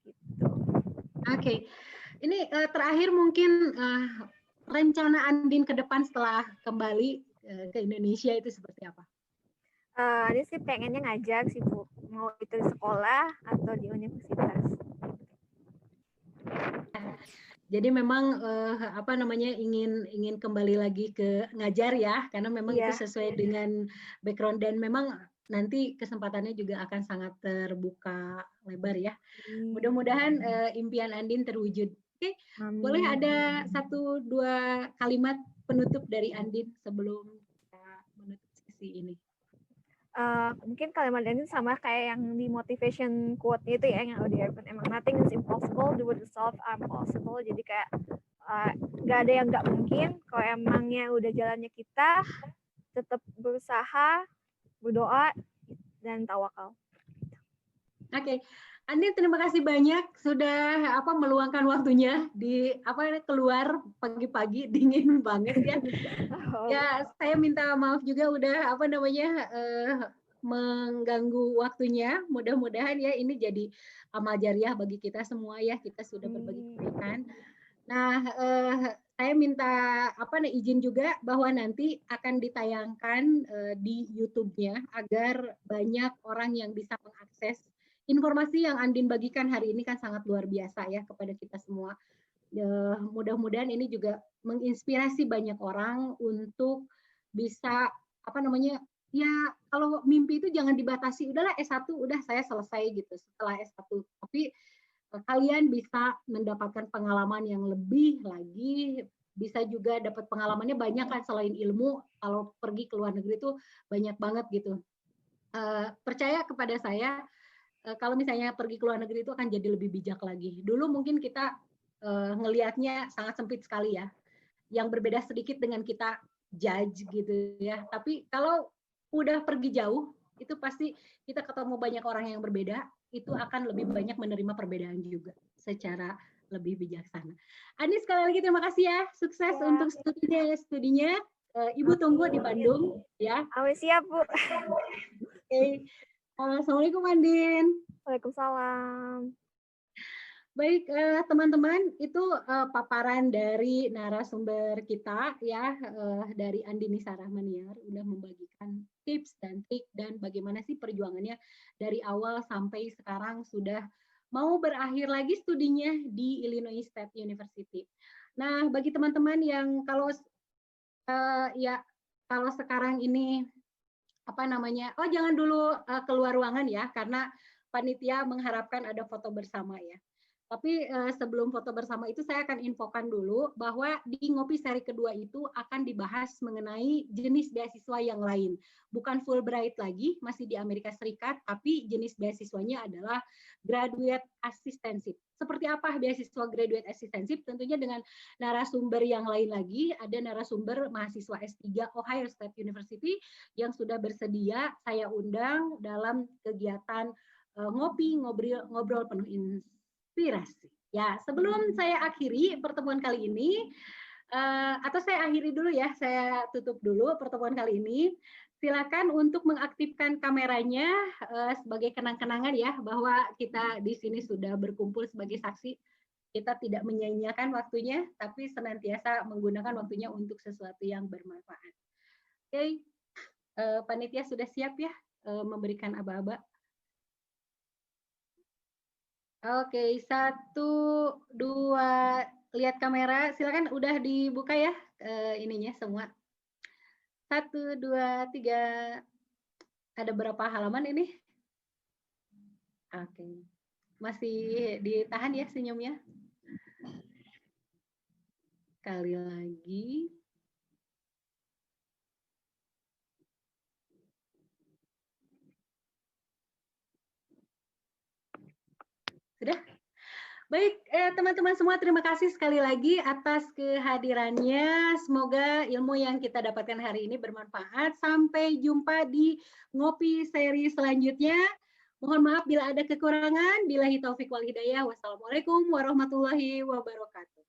gitu. Oke. Ini terakhir mungkin rencana Andin ke depan setelah kembali ke Indonesia itu seperti apa? Ini sih pengennya ngajar sih Bu, mau itu di sekolah atau di universitas. Jadi memang ingin kembali lagi ke ngajar ya, karena memang itu sesuai dengan background dan memang nanti kesempatannya juga akan sangat terbuka lebar ya. Mudah-mudahan impian Andin terwujud. Oke, boleh ada 1-2 kalimat penutup dari Andin sebelum kita menutup sesi ini? mungkin kalimat ini sama kayak yang di motivation quote itu ya, yang Audi Irvine, emang nothing is impossible, do what yourself are possible. Jadi kayak nggak ada yang nggak mungkin. Kalau emangnya udah jalannya kita, tetap berusaha, berdoa, dan tawakal. Oke, Andin terima kasih banyak sudah meluangkan waktunya di keluar pagi-pagi dingin banget ya. Ya, saya minta maaf juga udah mengganggu waktunya. Mudah-mudahan ya ini jadi amal jariah bagi kita semua ya. Kita sudah berbagi kebaikan. Nah, saya minta izin juga bahwa nanti akan ditayangkan di YouTube-nya agar banyak orang yang bisa mengakses informasi yang Andin bagikan hari ini kan sangat luar biasa ya kepada kita semua. Mudah-mudahan ini juga menginspirasi banyak orang untuk bisa ya kalau mimpi itu jangan dibatasi, udahlah S1 udah saya selesai gitu setelah S1. Tapi kalian bisa mendapatkan pengalaman yang lebih lagi, bisa juga dapat pengalamannya banyak kan selain ilmu. Kalau pergi ke luar negeri itu banyak banget gitu. Percaya kepada saya, kalau misalnya pergi ke luar negeri itu akan jadi lebih bijak lagi. Dulu mungkin kita ngelihatnya sangat sempit sekali ya, yang berbeda sedikit dengan kita judge gitu ya. Tapi kalau udah pergi jauh, itu pasti kita ketemu banyak orang yang berbeda, itu akan lebih banyak menerima perbedaan juga secara lebih bijaksana. Ani sekali lagi terima kasih ya, sukses untuk studinya. Ibu tunggu di Bandung ya. Siap Bu. Oke. Assalamualaikum Andin. Waalaikumsalam. Baik teman-teman, itu paparan dari narasumber kita ya, dari Andini Sarahmaniar udah membagikan tips dan trik dan bagaimana sih perjuangannya dari awal sampai sekarang sudah mau berakhir lagi studinya di Illinois State University. Nah, bagi teman-teman yang kalau sekarang ini jangan dulu keluar ruangan ya, karena panitia mengharapkan ada foto bersama ya. Tapi sebelum foto bersama itu saya akan infokan dulu bahwa di Ngopi seri kedua itu akan dibahas mengenai jenis beasiswa yang lain. Bukan Fulbright lagi, masih di Amerika Serikat, tapi jenis beasiswanya adalah Graduate Assistantship. Seperti apa beasiswa Graduate Assistantship? Tentunya dengan narasumber yang lain lagi, ada narasumber mahasiswa S3 Ohio State University yang sudah bersedia saya undang dalam kegiatan ngopi ngobrol penuh inspirasi. Ya, sebelum saya akhiri pertemuan kali ini, atau saya akhiri dulu ya, saya tutup dulu pertemuan kali ini. Silakan untuk mengaktifkan kameranya sebagai kenang-kenangan ya, bahwa kita di sini sudah berkumpul sebagai saksi. Kita tidak menyia-nyiakan waktunya, tapi senantiasa menggunakan waktunya untuk sesuatu yang bermanfaat. Oke, panitia sudah siap ya memberikan aba-aba? Oke, 1, 2, lihat kamera. Silakan udah dibuka ya ininya semua. 1, 2, 3. Ada berapa halaman ini? Oke. Masih ditahan ya senyumnya? Sekali lagi. Sudah? Baik, teman-teman semua, terima kasih sekali lagi atas kehadirannya. Semoga ilmu yang kita dapatkan hari ini bermanfaat. Sampai jumpa di Ngopi seri selanjutnya. Mohon maaf bila ada kekurangan. Billahi taufik wal hidayah. Wassalamualaikum warahmatullahi wabarakatuh.